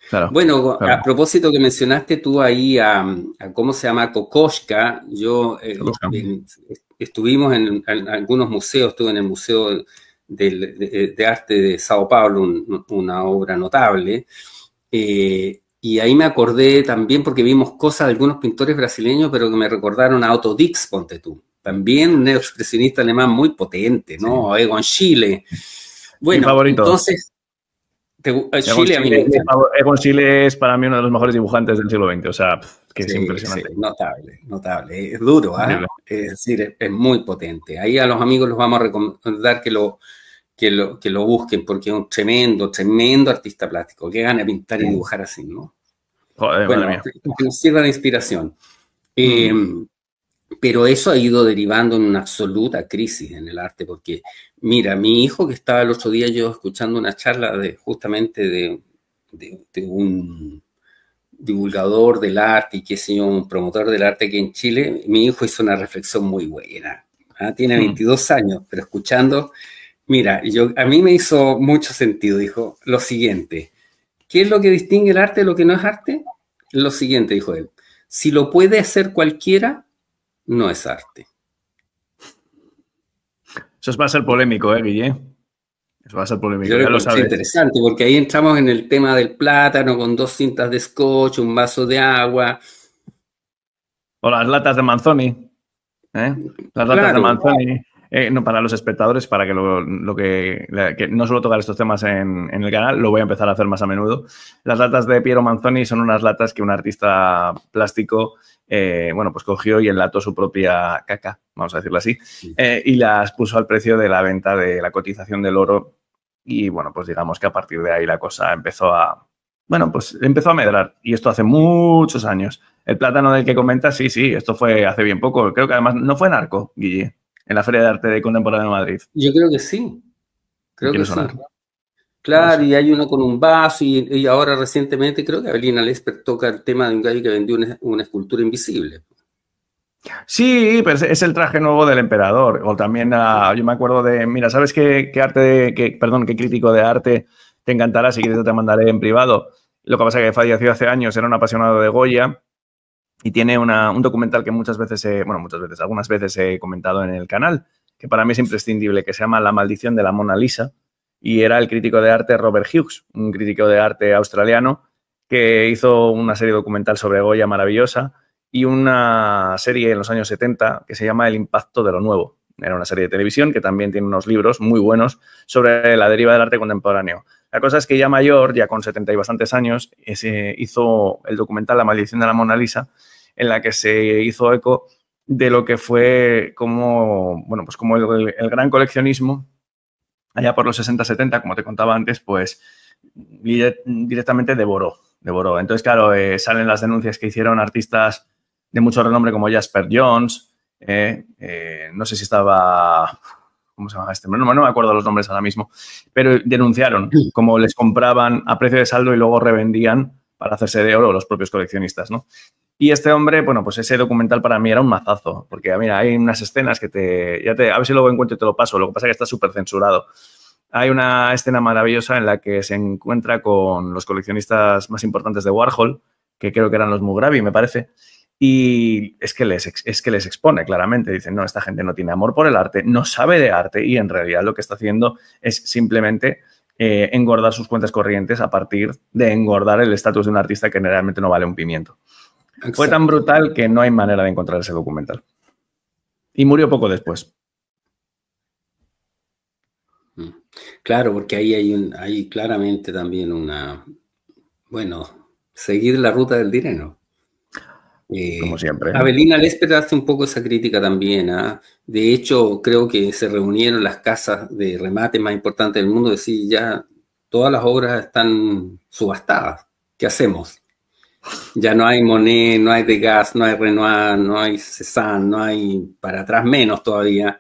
Claro, Bueno, claro. a propósito que mencionaste tú ahí a ¿cómo se llama? Kokoschka, yo estuvimos en algunos museos, estuve en el Museo de Arte de Sao Paulo, una obra notable, y ahí me acordé también porque vimos cosas de algunos pintores brasileños, pero que me recordaron a Otto Dix, ponte tú, también un neoexpresionista alemán muy potente, ¿no? Sí. Egon Schiele. Bueno, entonces... Chile a mí me encanta. Egon Schiele es para mí uno de los mejores dibujantes del siglo XX, o sea, que es impresionante. Sí, notable, notable. Es duro, ¿eh? Es decir, es muy potente. Ahí a los amigos los vamos a recomendar que lo busquen, porque es un tremendo, tremendo artista plástico. Qué gana de pintar y dibujar así, ¿no? Joder, bueno, madre mía. que nos sirva de inspiración. Pero eso ha ido derivando en una absoluta crisis en el arte, porque, mira, mi hijo que estaba el otro día yo escuchando una charla justamente de un divulgador del arte y qué sé yo, un promotor del arte aquí en Chile, mi hijo hizo una reflexión muy buena. Tiene 22 años, pero escuchando, mira, a mí me hizo mucho sentido. Dijo lo siguiente: ¿qué es lo que distingue el arte de lo que no es arte? Lo siguiente, dijo él: si lo puede hacer cualquiera, no es arte. Eso va a ser polémico, Guille. Eso va a ser polémico, ya lo sabes. Es interesante, porque ahí entramos en el tema del plátano con 2 cintas de scotch, un vaso de agua. O las latas de Manzoni. Las latas de Manzoni. No, para los espectadores, para que no suelo tocar estos temas en el canal, lo voy a empezar a hacer más a menudo. Las latas de Piero Manzoni son unas latas que un artista plástico pues cogió y enlató su propia caca, vamos a decirlo así, y las puso al precio de la venta de la cotización del oro. Y bueno, pues digamos que a partir de ahí la cosa empezó a medrar. Y esto hace muchos años. El plátano del que comentas, sí, esto fue hace bien poco. Creo que además no fue en Arco, Guille, en la Feria de Arte Contemporáneo de Madrid. Yo creo que sí. Creo que sonar. sí. Claro, y hay uno con un vaso y ahora recientemente creo que Avelina Lesper toca el tema de un gallo que vendió una escultura invisible. Sí, pero es el traje nuevo del emperador. O también, yo me acuerdo de, mira, ¿sabes qué crítico de arte te encantará? Si quieres te mandaré en privado. Lo que pasa es que falleció hace años, era un apasionado de Goya y tiene un documental que algunas veces he comentado en el canal, que para mí es imprescindible, que se llama La maldición de la Mona Lisa, y era el crítico de arte Robert Hughes, un crítico de arte australiano que hizo una serie documental sobre Goya maravillosa y una serie en los años 70 que se llama El impacto de lo nuevo. Era una serie de televisión que también tiene unos libros muy buenos sobre la deriva del arte contemporáneo. La cosa es que ya mayor, ya con 70 y bastantes años, hizo el documental La maldición de la Mona Lisa, en la que se hizo eco de lo que fue como el gran coleccionismo allá por los 60-70, como te contaba antes, pues directamente devoró. Entonces, claro, salen las denuncias que hicieron artistas de mucho renombre como Jasper Johns, no sé si estaba... ¿Cómo se llama este? No me acuerdo los nombres ahora mismo, pero denunciaron cómo les compraban a precio de saldo y luego revendían para hacerse de oro los propios coleccionistas, ¿no? Y este hombre, bueno, pues ese documental para mí era un mazazo, porque mira, hay unas escenas que a ver si luego encuentro y te lo paso, lo que pasa es que está súper censurado. Hay una escena maravillosa en la que se encuentra con los coleccionistas más importantes de Warhol, que creo que eran los Mugravi, me parece, y es que les expone claramente. Dicen, no, esta gente no tiene amor por el arte, no sabe de arte y en realidad lo que está haciendo es simplemente engordar sus cuentas corrientes a partir de engordar el estatus de un artista que realmente no vale un pimiento. Exacto. Fue tan brutal que no hay manera de encontrar ese documental. Y murió poco después. Claro, porque ahí hay claramente también seguir la ruta del dinero. Como siempre. Avelina Lesper hace un poco esa crítica también. De hecho, creo que se reunieron las casas de remate más importantes del mundo y decir, ya todas las obras están subastadas. ¿Qué hacemos? Ya no hay Monet, no hay Degas, no hay Renoir, no hay Cézanne, no hay para atrás menos todavía.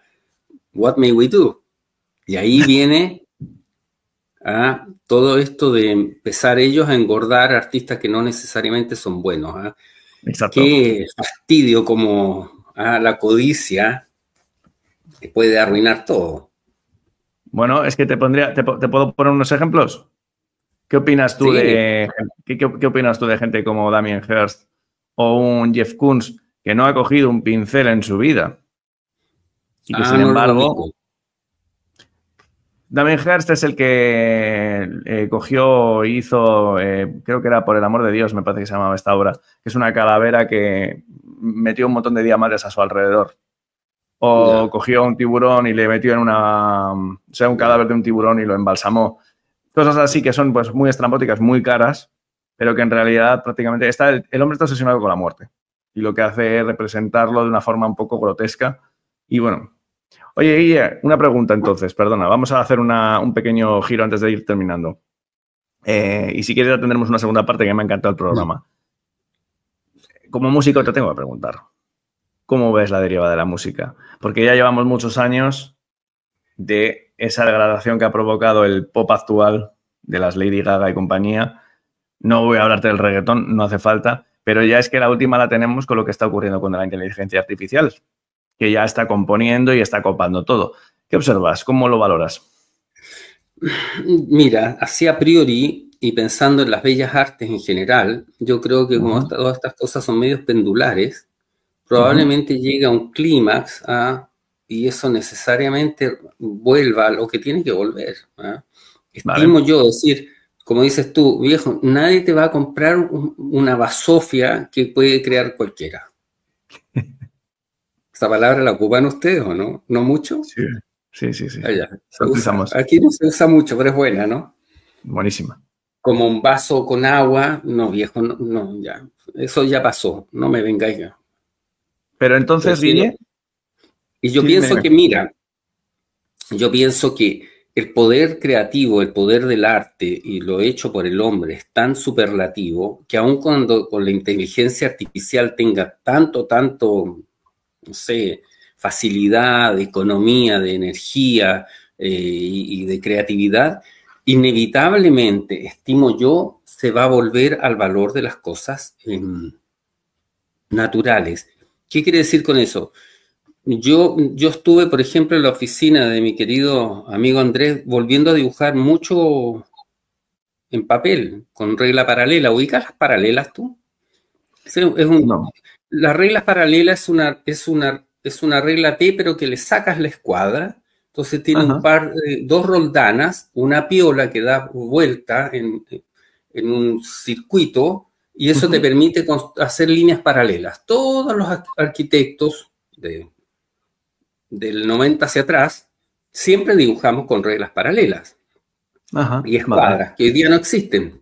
What may we do? Y ahí viene todo esto de empezar ellos a engordar artistas que no necesariamente son buenos. Exacto. Qué fastidio como la codicia puede arruinar todo. Bueno, es que te puedo poner unos ejemplos. ¿Qué opinas tú ¿qué opinas tú de gente como Damien Hirst o un Jeff Koons que no ha cogido un pincel en su vida? Y que sin embargo... Damien Hirst es el que cogió y hizo, creo que era Por el amor de Dios, me parece que se llamaba esta obra, que es una calavera que metió un montón de diamantes a su alrededor. O cogió un tiburón y le metió un cadáver de un tiburón y lo embalsamó. cosas así que son pues muy estrambóticas, muy caras, pero que en realidad prácticamente el hombre está obsesionado con la muerte y lo que hace es representarlo de una forma un poco grotesca. Y bueno, oye, Guille, una pregunta entonces, perdona, vamos a hacer un pequeño giro antes de ir terminando. Y si quieres ya tendremos una segunda parte que me ha encantado el programa. Como músico te tengo que preguntar, ¿cómo ves la deriva de la música? Porque ya llevamos muchos años de esa degradación que ha provocado el pop actual de las Lady Gaga y compañía. No voy a hablarte del reggaetón, no hace falta, pero ya es que la última la tenemos con lo que está ocurriendo con la inteligencia artificial, que ya está componiendo y está copando todo. ¿Qué observas? ¿Cómo lo valoras? Mira, así a priori y pensando en las bellas artes en general, yo creo que como todas estas cosas son medios pendulares, probablemente llega a un clímax y eso necesariamente vuelva a lo que tiene que volver. Estimo yo decir, como dices tú, viejo, nadie te va a comprar una basofia que puede crear cualquiera. ¿Esa palabra la ocupan ustedes o no? ¿No mucho? Sí, sí, sí. Se usa. Aquí no se usa mucho, pero es buena, ¿no? Buenísima. Como un vaso con agua, no, viejo, no, ya. Eso ya pasó, no me vengáis ya. Pero entonces, Guille... Y yo pienso que, mira, yo pienso que el poder creativo, el poder del arte y lo hecho por el hombre es tan superlativo que aun cuando con la inteligencia artificial tenga tanto, no sé, facilidad, de economía, de energía y de creatividad, inevitablemente, estimo yo, se va a volver al valor de las cosas naturales. ¿Qué quiere decir con eso? Yo estuve, por ejemplo, en la oficina de mi querido amigo Andrés, volviendo a dibujar mucho en papel, con regla paralela. ¿Ubicas las paralelas tú? No. La regla paralela es una regla T, pero que le sacas la escuadra. Entonces tiene dos roldanas, una piola que da vuelta en un circuito, y eso te permite hacer líneas paralelas. Todos los arquitectos del 90 hacia atrás siempre dibujamos con reglas paralelas y escuadras, que hoy día no existen.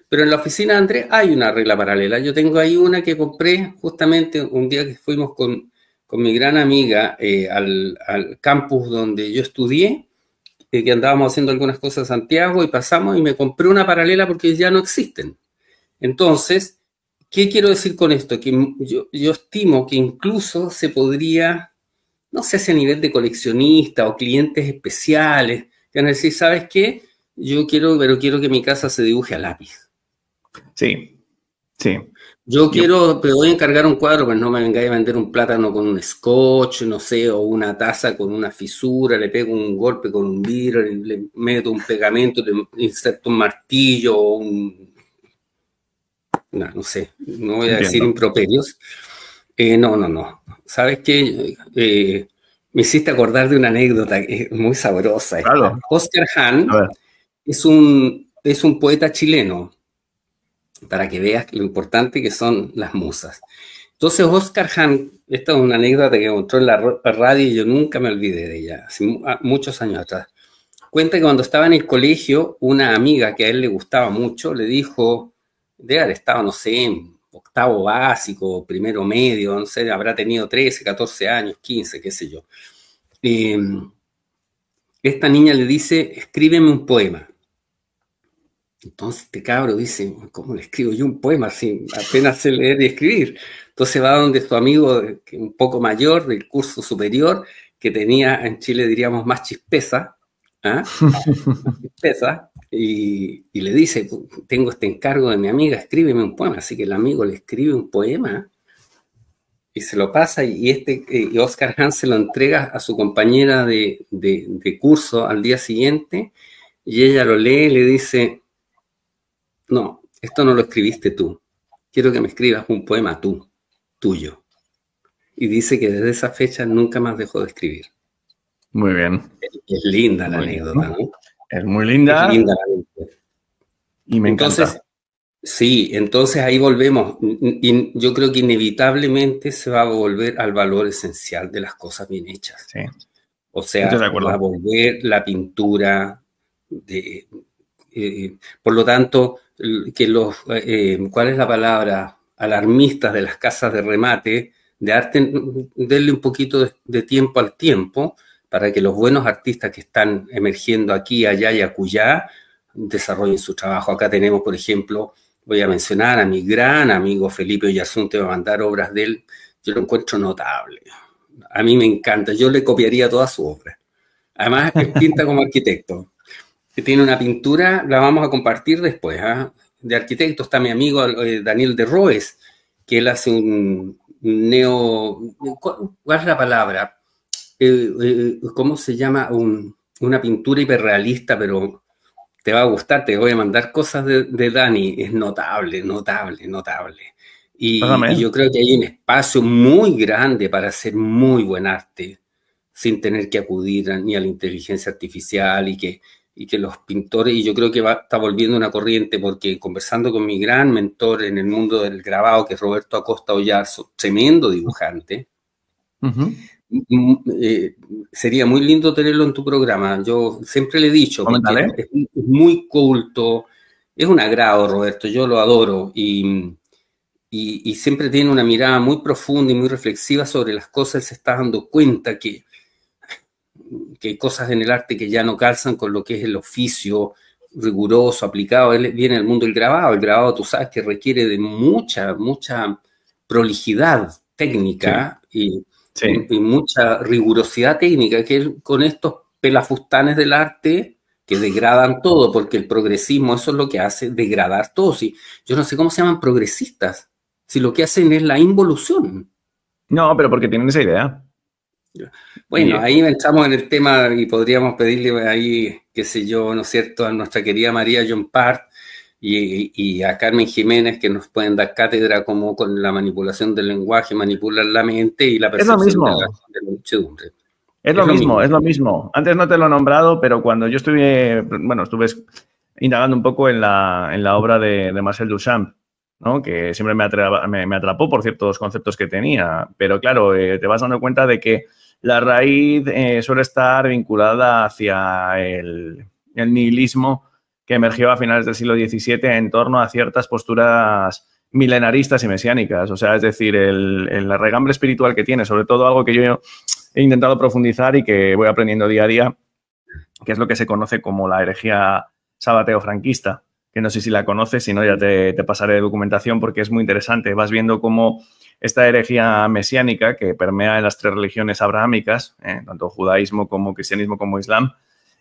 Pero en la oficina de Andrés hay una regla paralela. Yo tengo ahí una que compré justamente un día que fuimos con mi gran amiga al campus donde yo estudié, que andábamos haciendo algunas cosas en Santiago y pasamos y me compré una paralela porque ya no existen. Entonces, ¿qué quiero decir con esto? Que yo estimo que incluso se podría, no sé si a nivel de coleccionista o clientes especiales, que van a decir, ¿sabes qué? Quiero que mi casa se dibuje a lápiz. Sí. Te voy a encargar un cuadro, pues no me vengáis a vender un plátano con un scotch, no sé, o una taza con una fisura, le pego un golpe con un vidrio, le meto un pegamento, le inserto un martillo o no sé, no voy a decir improperios. No. ¿Sabes qué? Me hiciste acordar de una anécdota que es muy sabrosa. Claro. Oscar Hahn es un poeta chileno, para que veas lo importante que son las musas. Entonces, Oscar Hahn, esta es una anécdota que encontró en la radio y yo nunca me olvidé de ella, hace muchos años atrás. Cuenta que cuando estaba en el colegio, una amiga que a él le gustaba mucho le dijo, debe haber estado, no sé, en octavo básico, primero medio, no sé, habrá tenido 13, 14 años, 15, qué sé yo. Esta niña le dice, escríbeme un poema. Entonces este cabro dice, ¿cómo le escribo yo un poema si apenas sé leer y escribir? Entonces va donde su amigo, un poco mayor, del curso superior, que tenía, en Chile diríamos, más chispeza, y le dice, tengo este encargo de mi amiga, escríbeme un poema. Así que el amigo le escribe un poema y se lo pasa, y Oscar Hahn se lo entrega a su compañera de curso al día siguiente, y ella lo lee y le dice, no, esto no lo escribiste tú. Quiero que me escribas un poema tuyo. Y dice que desde esa fecha nunca más dejó de escribir. Muy bien. Es linda la anécdota, ¿no? Es muy linda. Es linda la anécdota. Y me encanta. Sí, entonces ahí volvemos. Y yo creo que inevitablemente se va a volver al valor esencial de las cosas bien hechas. Sí. O sea, va a volver la pintura Por lo tanto, que ¿cuál es la palabra? Alarmistas de las casas de remate de arte, denle un poquito de tiempo al tiempo para que los buenos artistas que están emergiendo aquí, allá y acullá desarrollen su trabajo. Acá tenemos, por ejemplo, voy a mencionar a mi gran amigo Felipe Oyarzún, te va a mandar obras de él, yo lo encuentro notable. A mí me encanta, yo le copiaría toda su obra. Además, pinta como arquitecto. Que tiene una pintura, la vamos a compartir después. De arquitecto está mi amigo Daniel de Roes, que él hace un ¿cuál es la palabra? ¿Cómo se llama? Una pintura hiperrealista, pero te va a gustar, te voy a mandar cosas de Dani, es notable, notable, notable. Y yo creo que hay un espacio muy grande para hacer muy buen arte, sin tener que acudir ni a la inteligencia artificial y que los pintores, y yo creo que está volviendo una corriente, porque conversando con mi gran mentor en el mundo del grabado, que es Roberto Acosta Ollarzo, tremendo dibujante, sería muy lindo tenerlo en tu programa. Yo siempre le he dicho, porque es muy culto, es un agrado, Roberto, yo lo adoro, y siempre tiene una mirada muy profunda y muy reflexiva sobre las cosas. Él se está dando cuenta que hay cosas en el arte que ya no calzan con lo que es el oficio riguroso, aplicado. Él viene del mundo del grabado. El grabado, tú sabes, que requiere de mucha prolijidad técnica y mucha rigurosidad técnica, que él, con estos pelafustanes del arte que degradan todo, porque el progresismo, eso es lo que hace, degradar todo. Si, yo no sé cómo se llaman progresistas, si lo que hacen es la involución. No, pero porque tienen esa idea. Bueno, ahí entramos en el tema y podríamos pedirle ahí, qué sé yo, ¿no es cierto?, a nuestra querida María John Part y a Carmen Jiménez, que nos pueden dar cátedra como con la manipulación del lenguaje, manipular la mente y la percepción de la muchedumbre. Es lo mismo. Antes no te lo he nombrado, pero cuando yo estuve indagando un poco en la obra de Marcel Duchamp, ¿no? Que siempre me atrapó por ciertos conceptos que tenía, pero claro, te vas dando cuenta de que la raíz suele estar vinculada hacia el nihilismo que emergió a finales del siglo XVII en torno a ciertas posturas milenaristas y mesiánicas. O sea, es decir, el regambre espiritual que tiene, sobre todo algo que yo he intentado profundizar y que voy aprendiendo día a día, que es lo que se conoce como la herejía sabateo-franquista, que no sé si la conoces, si no ya te pasaré documentación porque es muy interesante. Vas viendo cómo esta herejía mesiánica que permea en las tres religiones abrahámicas, tanto judaísmo como cristianismo como islam,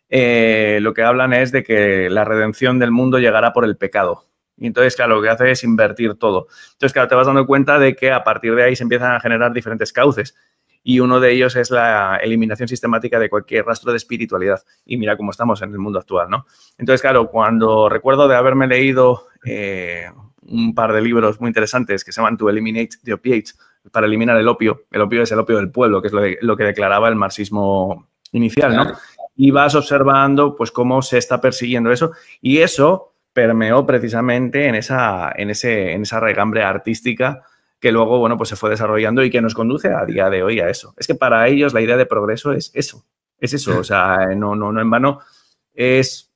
lo que hablan es de que la redención del mundo llegará por el pecado. Y entonces, claro, lo que hace es invertir todo. Entonces, claro, te vas dando cuenta de que a partir de ahí se empiezan a generar diferentes cauces. Y uno de ellos es la eliminación sistemática de cualquier rastro de espiritualidad. Y mira cómo estamos en el mundo actual, ¿no? Entonces, claro, cuando recuerdo de haberme leído un par de libros muy interesantes que se llaman To Eliminate the Opiates, para eliminar el opio. El opio es el opio del pueblo, que es lo que declaraba el marxismo inicial, ¿no? Y vas observando, pues, cómo se está persiguiendo eso. Y eso permeó precisamente en esa regambre artística que luego, bueno, pues se fue desarrollando y que nos conduce a día de hoy a eso. Es que para ellos la idea de progreso es eso. O sea, no en vano. Es,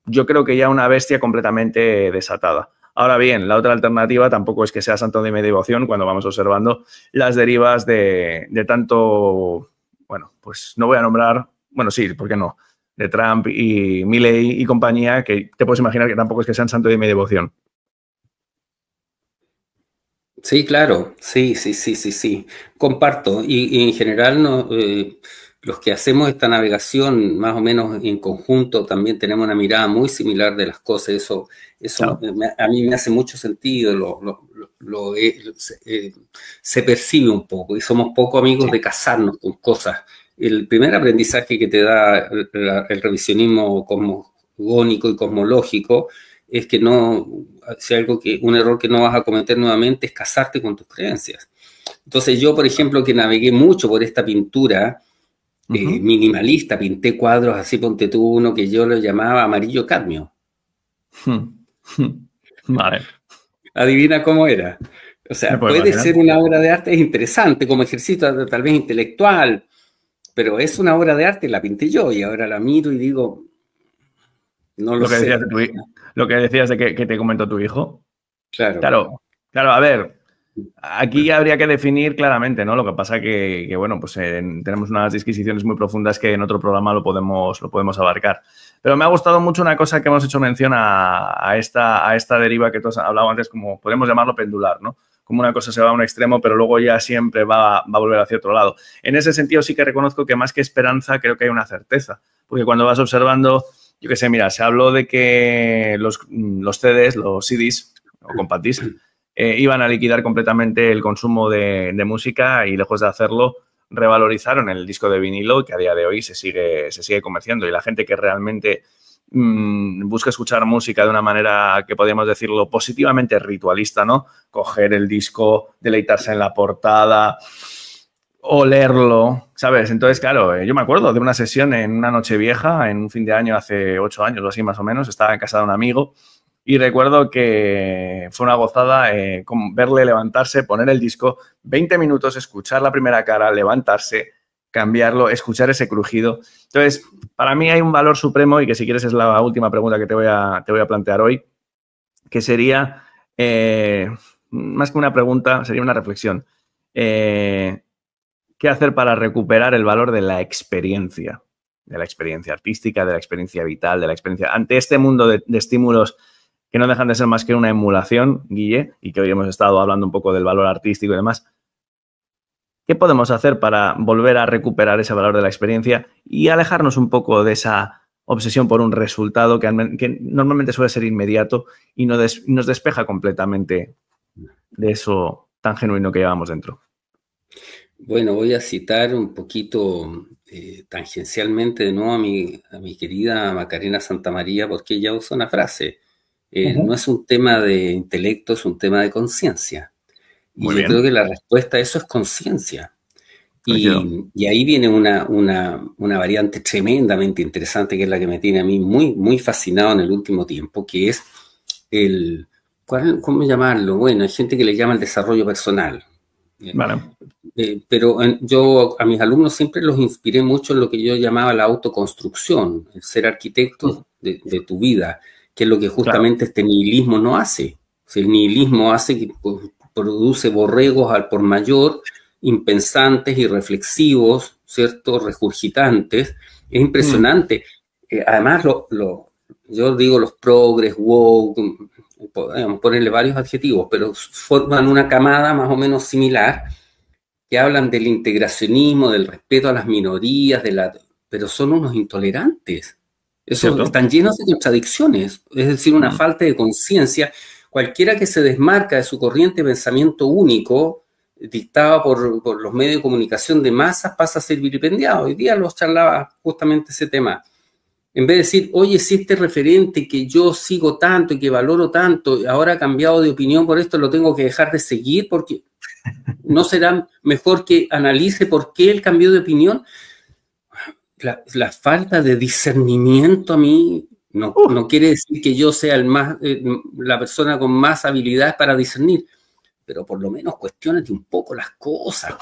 yo creo que ya una bestia completamente desatada. Ahora bien, la otra alternativa tampoco es que sea santo de mi devoción cuando vamos observando las derivas de tanto, bueno, pues no voy a nombrar, bueno, sí, ¿por qué no? De Trump y Milley y compañía, que te puedes imaginar que tampoco es que sean santo de mi devoción. Sí, claro, sí. Comparto. Y en general los que hacemos esta navegación más o menos en conjunto también tenemos una mirada muy similar de las cosas. Eso claro. A mí me hace mucho sentido, se percibe un poco y somos poco amigos de casarnos con cosas. El primer aprendizaje que te da el revisionismo cosmogónico y cosmológico es que un error que no vas a cometer nuevamente es casarte con tus creencias. Entonces yo, por ejemplo, que navegué mucho por esta pintura minimalista, pinté cuadros así, ponte tú uno que yo lo llamaba amarillo cadmio. Vale. Adivina cómo era. O sea, puede ser una obra de arte, es interesante como ejercicio tal vez intelectual, pero es una obra de arte, la pinté yo y ahora la miro y digo, No lo Lo que decías sé. de lo que decías de que te comentó tu hijo. Claro. Claro, claro, a ver, aquí habría que definir claramente, ¿no? Lo que pasa que bueno, pues tenemos unas disquisiciones muy profundas que en otro programa lo podemos abarcar. Pero me ha gustado mucho una cosa que hemos hecho mención a esta deriva que tú has hablado antes, como podemos llamarlo pendular, ¿no? Como una cosa se va a un extremo, pero luego ya siempre va a volver hacia otro lado. En ese sentido sí que reconozco que más que esperanza creo que hay una certeza, porque cuando vas observando, yo qué sé, mira, se habló de que los CDs, los CDs o compactis, iban a liquidar completamente el consumo de música y lejos de hacerlo revalorizaron el disco de vinilo que a día de hoy se sigue comerciando y la gente que realmente busca escuchar música de una manera que podríamos decirlo positivamente ritualista, ¿no? Coger el disco, deleitarse en la portada, olerlo, ¿sabes? Entonces, claro, yo me acuerdo de una sesión en una noche vieja, en un fin de año hace 8 años o así más o menos, estaba en casa de un amigo y recuerdo que fue una gozada verle levantarse, poner el disco, 20 minutos, escuchar la primera cara, levantarse, cambiarlo, escuchar ese crujido. Entonces, para mí hay un valor supremo y que si quieres es la última pregunta que te voy a plantear hoy, que sería, más que una pregunta, sería una reflexión. ¿Qué hacer para recuperar el valor de la experiencia artística, de la experiencia vital, de la experiencia ante este mundo de estímulos que no dejan de ser más que una emulación, Guille, y que hoy hemos estado hablando un poco del valor artístico y demás? ¿Qué podemos hacer para volver a recuperar ese valor de la experiencia y alejarnos un poco de esa obsesión por un resultado que normalmente suele ser inmediato y nos despeja completamente de eso tan genuino que llevamos dentro? Bueno, voy a citar un poquito tangencialmente de nuevo a mi querida Macarena Santamaría, porque ella usa una frase. No es un tema de intelecto, es un tema de conciencia. Y Muy yo creo bien, que la respuesta a eso es conciencia. coincido. Y ahí viene una variante tremendamente interesante, que es la que me tiene a mí muy, muy fascinado en el último tiempo, que es ¿cómo llamarlo? Bueno, hay gente que le llama el desarrollo personal. Vale. Pero yo a mis alumnos siempre los inspiré mucho en lo que yo llamaba la autoconstrucción, el ser arquitecto de tu vida, que es lo que Claro. justamente este nihilismo no hace. O sea, el nihilismo hace que produce borregos al por mayor, impensantes, irreflexivos, ¿cierto? Regurgitantes. Es impresionante. Además, yo digo los progres, woke, podemos ponerle varios adjetivos, pero forman una camada más o menos similar que hablan del integracionismo, del respeto a las minorías, pero son unos intolerantes. Esos ¿Cierto? están llenos de contradicciones, es decir, una falta de conciencia. Cualquiera que se desmarca de su corriente de pensamiento único, dictado por los medios de comunicación de masas, pasa a ser vilipendiado. Hoy día los charlaba justamente ese tema. En vez de decir, oye, si este referente que yo sigo tanto y que valoro tanto, ahora ha cambiado de opinión por esto, lo tengo que dejar de seguir porque ¿no será mejor que analice por qué él cambió de opinión? La falta de discernimiento a mí no quiere decir que yo sea la persona con más habilidad para discernir, pero por lo menos cuestionate un poco las cosas.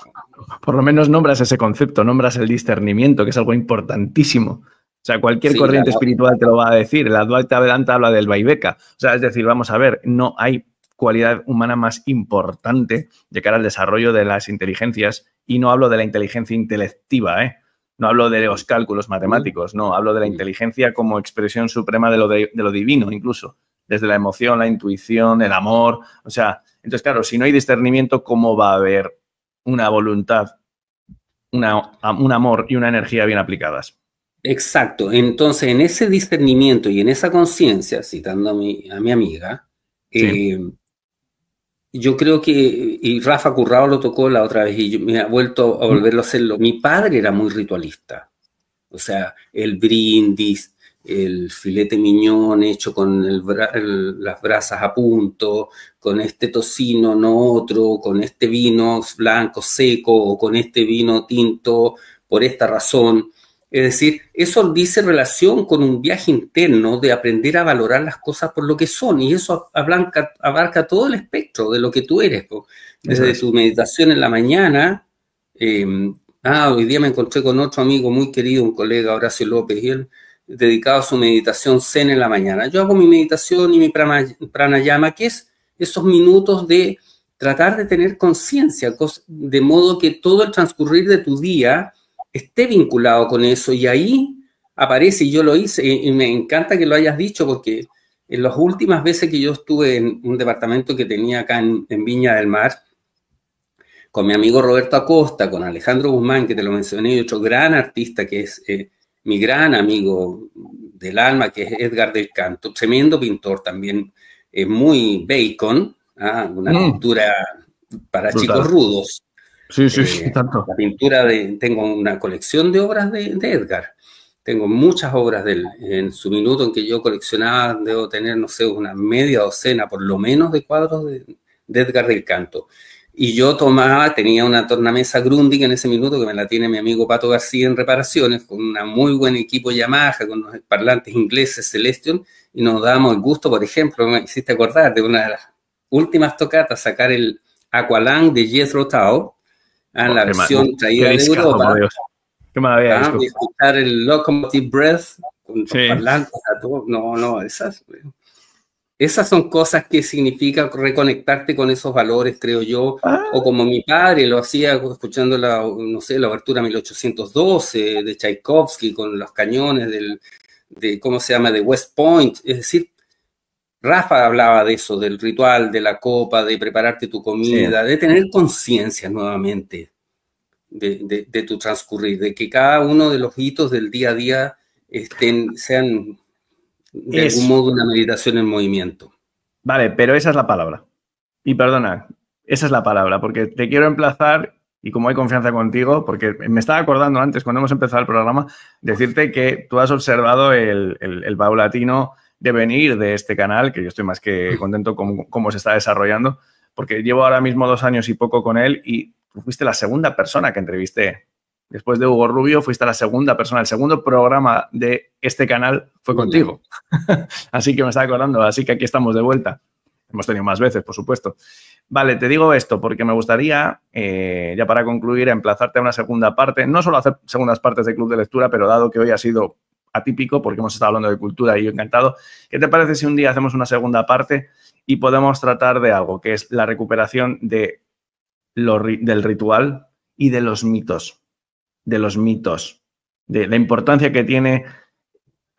Por lo menos nombras ese concepto, nombras el discernimiento, que es algo importantísimo. O sea, cualquier Sí, corriente espiritual te lo va a decir. El Advaita Vedanta habla del Vaiveka. O sea, es decir, vamos a ver, no hay cualidad humana más importante de cara al desarrollo de las inteligencias, y no hablo de la inteligencia intelectiva, ¿eh? No hablo de los cálculos matemáticos, no, hablo de la inteligencia como expresión suprema de lo divino, incluso, desde la emoción, la intuición, el amor. O sea, entonces, claro, si no hay discernimiento, ¿cómo va a haber una voluntad, un amor y una energía bien aplicadas? exacto. Entonces, en ese discernimiento y en esa conciencia, citando a mi amiga, Sí. yo creo que, y Rafa Currao lo tocó la otra vez, y me ha vuelto a volverlo a hacerlo. Mi padre era muy ritualista. O sea, el brindis, el filete miñón hecho con las brasas a punto, con este tocino, no otro, con este vino blanco seco o con este vino tinto por esta razón. Es decir, eso dice relación con un viaje interno de aprender a valorar las cosas por lo que son, y eso abarca todo el espectro de lo que tú eres, ¿no? Eso Desde es. tu meditación en la mañana. Hoy día me encontré con otro amigo muy querido, un colega, Horacio López, y él dedicado a su meditación zen en la mañana. Yo hago mi meditación y mi pranayama, que es esos minutos de tratar de tener conciencia, de modo que todo el transcurrir de tu día esté vinculado con eso, y ahí aparece, y yo lo hice, y me encanta que lo hayas dicho, porque en las últimas veces que yo estuve en un departamento que tenía acá en Viña del Mar, con mi amigo Roberto Acosta, con Alejandro Guzmán, que te lo mencioné, y otro gran artista que es mi gran amigo del alma, que es Edgar del Canto, tremendo pintor también, muy bacon, una pintura para brutal. Chicos rudos. Sí, tanto. La pintura tengo una colección de obras de Edgar. Tengo muchas obras de él. En su minuto en que yo coleccionaba, debo tener, no sé, una media docena, por lo menos, de cuadros de Edgar del Canto. Y yo tenía una tornamesa Grundig en ese minuto, que me la tiene mi amigo Pato García en reparaciones, con un muy buen equipo Yamaha, con unos parlantes ingleses Celestion, y nos damos el gusto, por ejemplo, me hiciste acordar de una de las últimas tocatas, sacar el Aqualung de Jethro Tull, la versión traída de Europa. Qué maravilla. De escuchar el Locomotive Breath con parlantes a todo. No, esas son cosas que significa reconectarte con esos valores, creo yo. O como mi padre lo hacía escuchando la obertura 1812 de Tchaikovsky con los cañones de West Point. Es decir, Rafa hablaba de eso, del ritual, de la copa, de prepararte tu comida, de tener conciencia nuevamente de tu transcurrir, de que cada uno de los hitos del día a día sean de algún modo una meditación en movimiento. Vale, pero esa es la palabra. Y perdona, esa es la palabra, porque te quiero emplazar, y como hay confianza contigo, porque me estaba acordando antes, cuando hemos empezado el programa, decirte que tú has observado el paulatino devenir de este canal, que yo estoy más que contento con cómo se está desarrollando, porque llevo ahora mismo 2 años y poco con él, y tú fuiste la segunda persona que entrevisté. Después de Hugo Rubio, fuiste la segunda persona. El segundo programa de este canal fue contigo. Así que me estaba acordando. Así que aquí estamos de vuelta. Hemos tenido más veces, por supuesto. Vale, te digo esto porque me gustaría, ya para concluir, emplazarte a una segunda parte. No solo hacer segundas partes de Club de Lectura, pero dado que hoy ha sido atípico porque hemos estado hablando de cultura y yo encantado, ¿qué te parece si un día hacemos una segunda parte y podemos tratar de algo que es la recuperación del ritual y de los mitos? De la importancia que tiene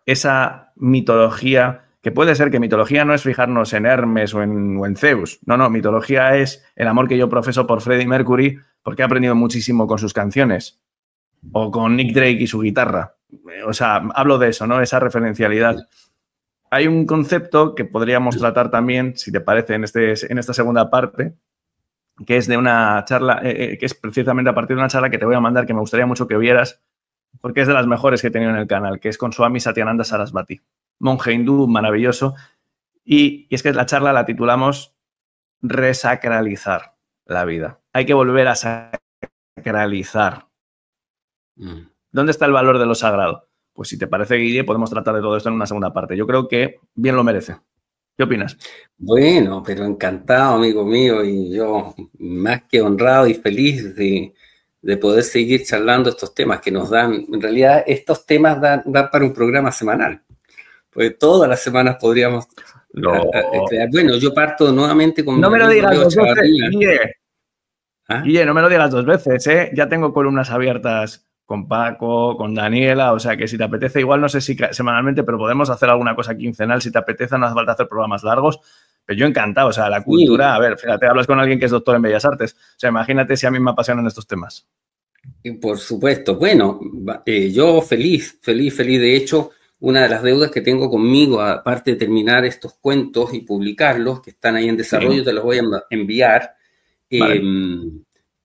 esa mitología, que puede ser que mitología no es fijarnos en Hermes o en Zeus. No, mitología es el amor que yo profeso por Freddie Mercury, porque he aprendido muchísimo con sus canciones, o con Nick Drake y su guitarra. O sea, hablo de eso, ¿no? Esa referencialidad. Hay un concepto que podríamos tratar también, si te parece, en esta segunda parte, que es de una charla, que es precisamente a partir de una charla que te voy a mandar, que me gustaría mucho que vieras, porque es de las mejores que he tenido en el canal, que es con Swami Satyananda Sarasvati, monje hindú maravilloso. Y es que la charla la titulamos Resacralizar la vida. Hay que volver a sacralizar. ¿Dónde está el valor de lo sagrado? Pues si te parece, Guille, podemos tratar de todo esto en una segunda parte. Yo creo que bien lo merece. ¿Qué opinas? Bueno, pero encantado, amigo mío, y yo más que honrado y feliz de poder seguir charlando estos temas que nos dan. En realidad, estos temas dan para un programa semanal, pues todas las semanas podríamos crear. Bueno, yo parto nuevamente con... No me lo digas 2 veces, Guille. Guille, no me lo digas 2 veces, ¿eh? Ya tengo columnas abiertas con Paco, con Daniela, o sea que si te apetece, igual no sé si semanalmente, pero podemos hacer alguna cosa quincenal si te apetece, no hace falta hacer programas largos, pero yo encantado, o sea, la cultura, a ver, fíjate, hablas con alguien que es doctor en Bellas Artes, o sea, imagínate si a mí me apasionan estos temas. Por supuesto, bueno, yo feliz, de hecho, una de las deudas que tengo conmigo, aparte de terminar estos cuentos y publicarlos, que están ahí en desarrollo, te los voy a enviar. Vale.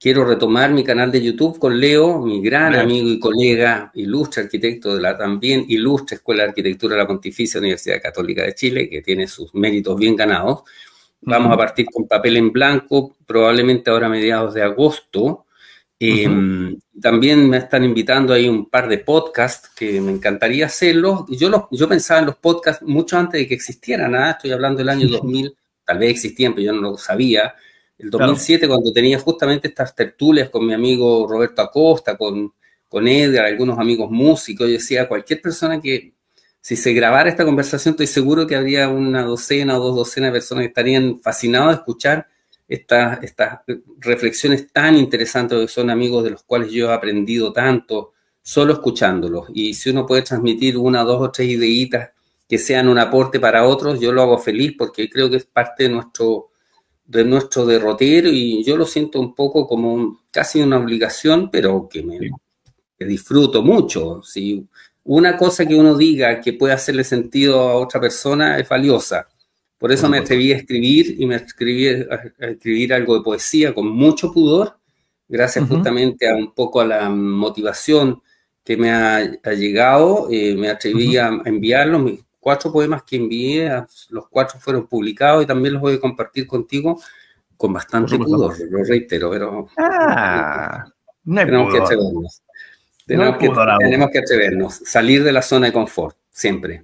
Quiero retomar mi canal de YouTube con Leo, mi gran amigo y colega, ilustre arquitecto de la también ilustre Escuela de Arquitectura de la Pontificia Universidad Católica de Chile, que tiene sus méritos bien ganados. Vamos a partir con Papel en Blanco, probablemente ahora a mediados de agosto. También me están invitando ahí un par de podcasts que me encantaría hacerlos. Yo pensaba en los podcasts mucho antes de que existieran. Estoy hablando del año 2000, tal vez existían, pero yo no lo sabía. El 2007, claro, cuando tenía justamente estas tertulias con mi amigo Roberto Acosta, con Edgar, algunos amigos músicos, yo decía, cualquier persona que si se grabara esta conversación, estoy seguro que habría una docena o dos docenas de personas que estarían fascinados de escuchar estas reflexiones tan interesantes, que son amigos de los cuales yo he aprendido tanto solo escuchándolos. Y si uno puede transmitir una, dos o tres ideitas que sean un aporte para otros, yo lo hago feliz porque creo que es parte de nuestro derrotero, y yo lo siento un poco como casi una obligación, pero que disfruto mucho. Si una cosa que uno diga que puede hacerle sentido a otra persona es valiosa. Por eso me atreví a escribir, y me atreví a escribir algo de poesía con mucho pudor, gracias justamente a un poco a la motivación que me ha llegado. Me atreví a enviarlos. Mis 4 poemas que envié, los 4 fueron publicados, y también los voy a compartir contigo con bastante pudor, lo reitero, pero no hay tenemos que pudor. atrevernos. Tenemos que atrevernos, salir de la zona de confort, siempre.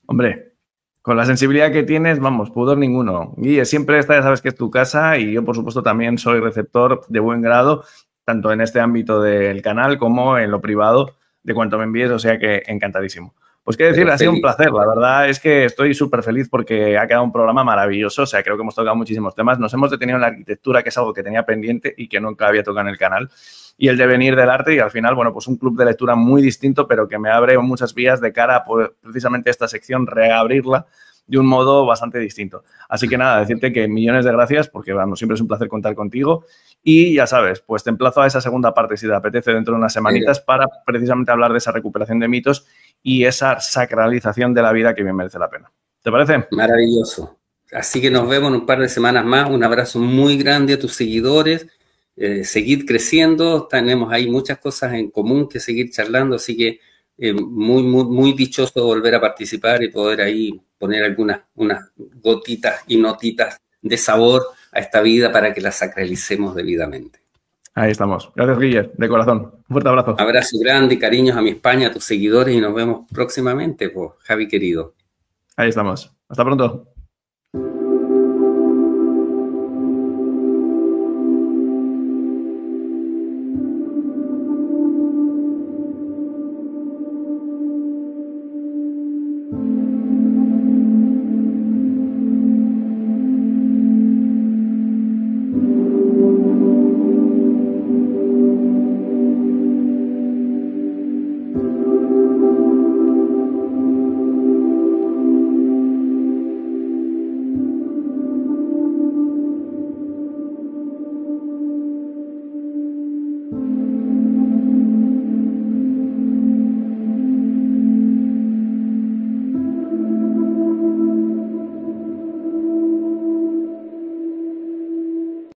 Hombre, con la sensibilidad que tienes, vamos, pudor ninguno. Guille, siempre esta ya sabes que es tu casa, y yo, por supuesto, también soy receptor de buen grado, tanto en este ámbito del canal como en lo privado, de cuanto me envíes, o sea que encantadísimo. Pues qué decir, ha sido un placer. La verdad es que estoy súper feliz porque ha quedado un programa maravilloso. O sea, creo que hemos tocado muchísimos temas. Nos hemos detenido en la arquitectura, que es algo que tenía pendiente y que nunca había tocado en el canal, y el devenir del arte, y al final, bueno, pues un club de lectura muy distinto, pero que me abre muchas vías de cara a poder, precisamente esta sección, reabrirla de un modo bastante distinto. Así que nada, decirte que millones de gracias, porque bueno, siempre es un placer contar contigo. Y ya sabes, pues te emplazo a esa segunda parte, si te apetece, dentro de unas semanitas, para precisamente hablar de esa recuperación de mitos y esa sacralización de la vida que bien merece la pena. ¿Te parece? Maravilloso. Así que nos vemos en un par de semanas más. Un abrazo muy grande a tus seguidores. Seguid creciendo. Tenemos ahí muchas cosas en común que seguir charlando, así que muy dichoso de volver a participar y poder ahí poner unas gotitas y notitas de sabor a esta vida para que la sacralicemos debidamente. Ahí estamos. Gracias, Guille, de corazón. Un fuerte abrazo. Abrazo grande, cariños a mi España, a tus seguidores, y nos vemos próximamente, pues, Javi querido. Ahí estamos. Hasta pronto.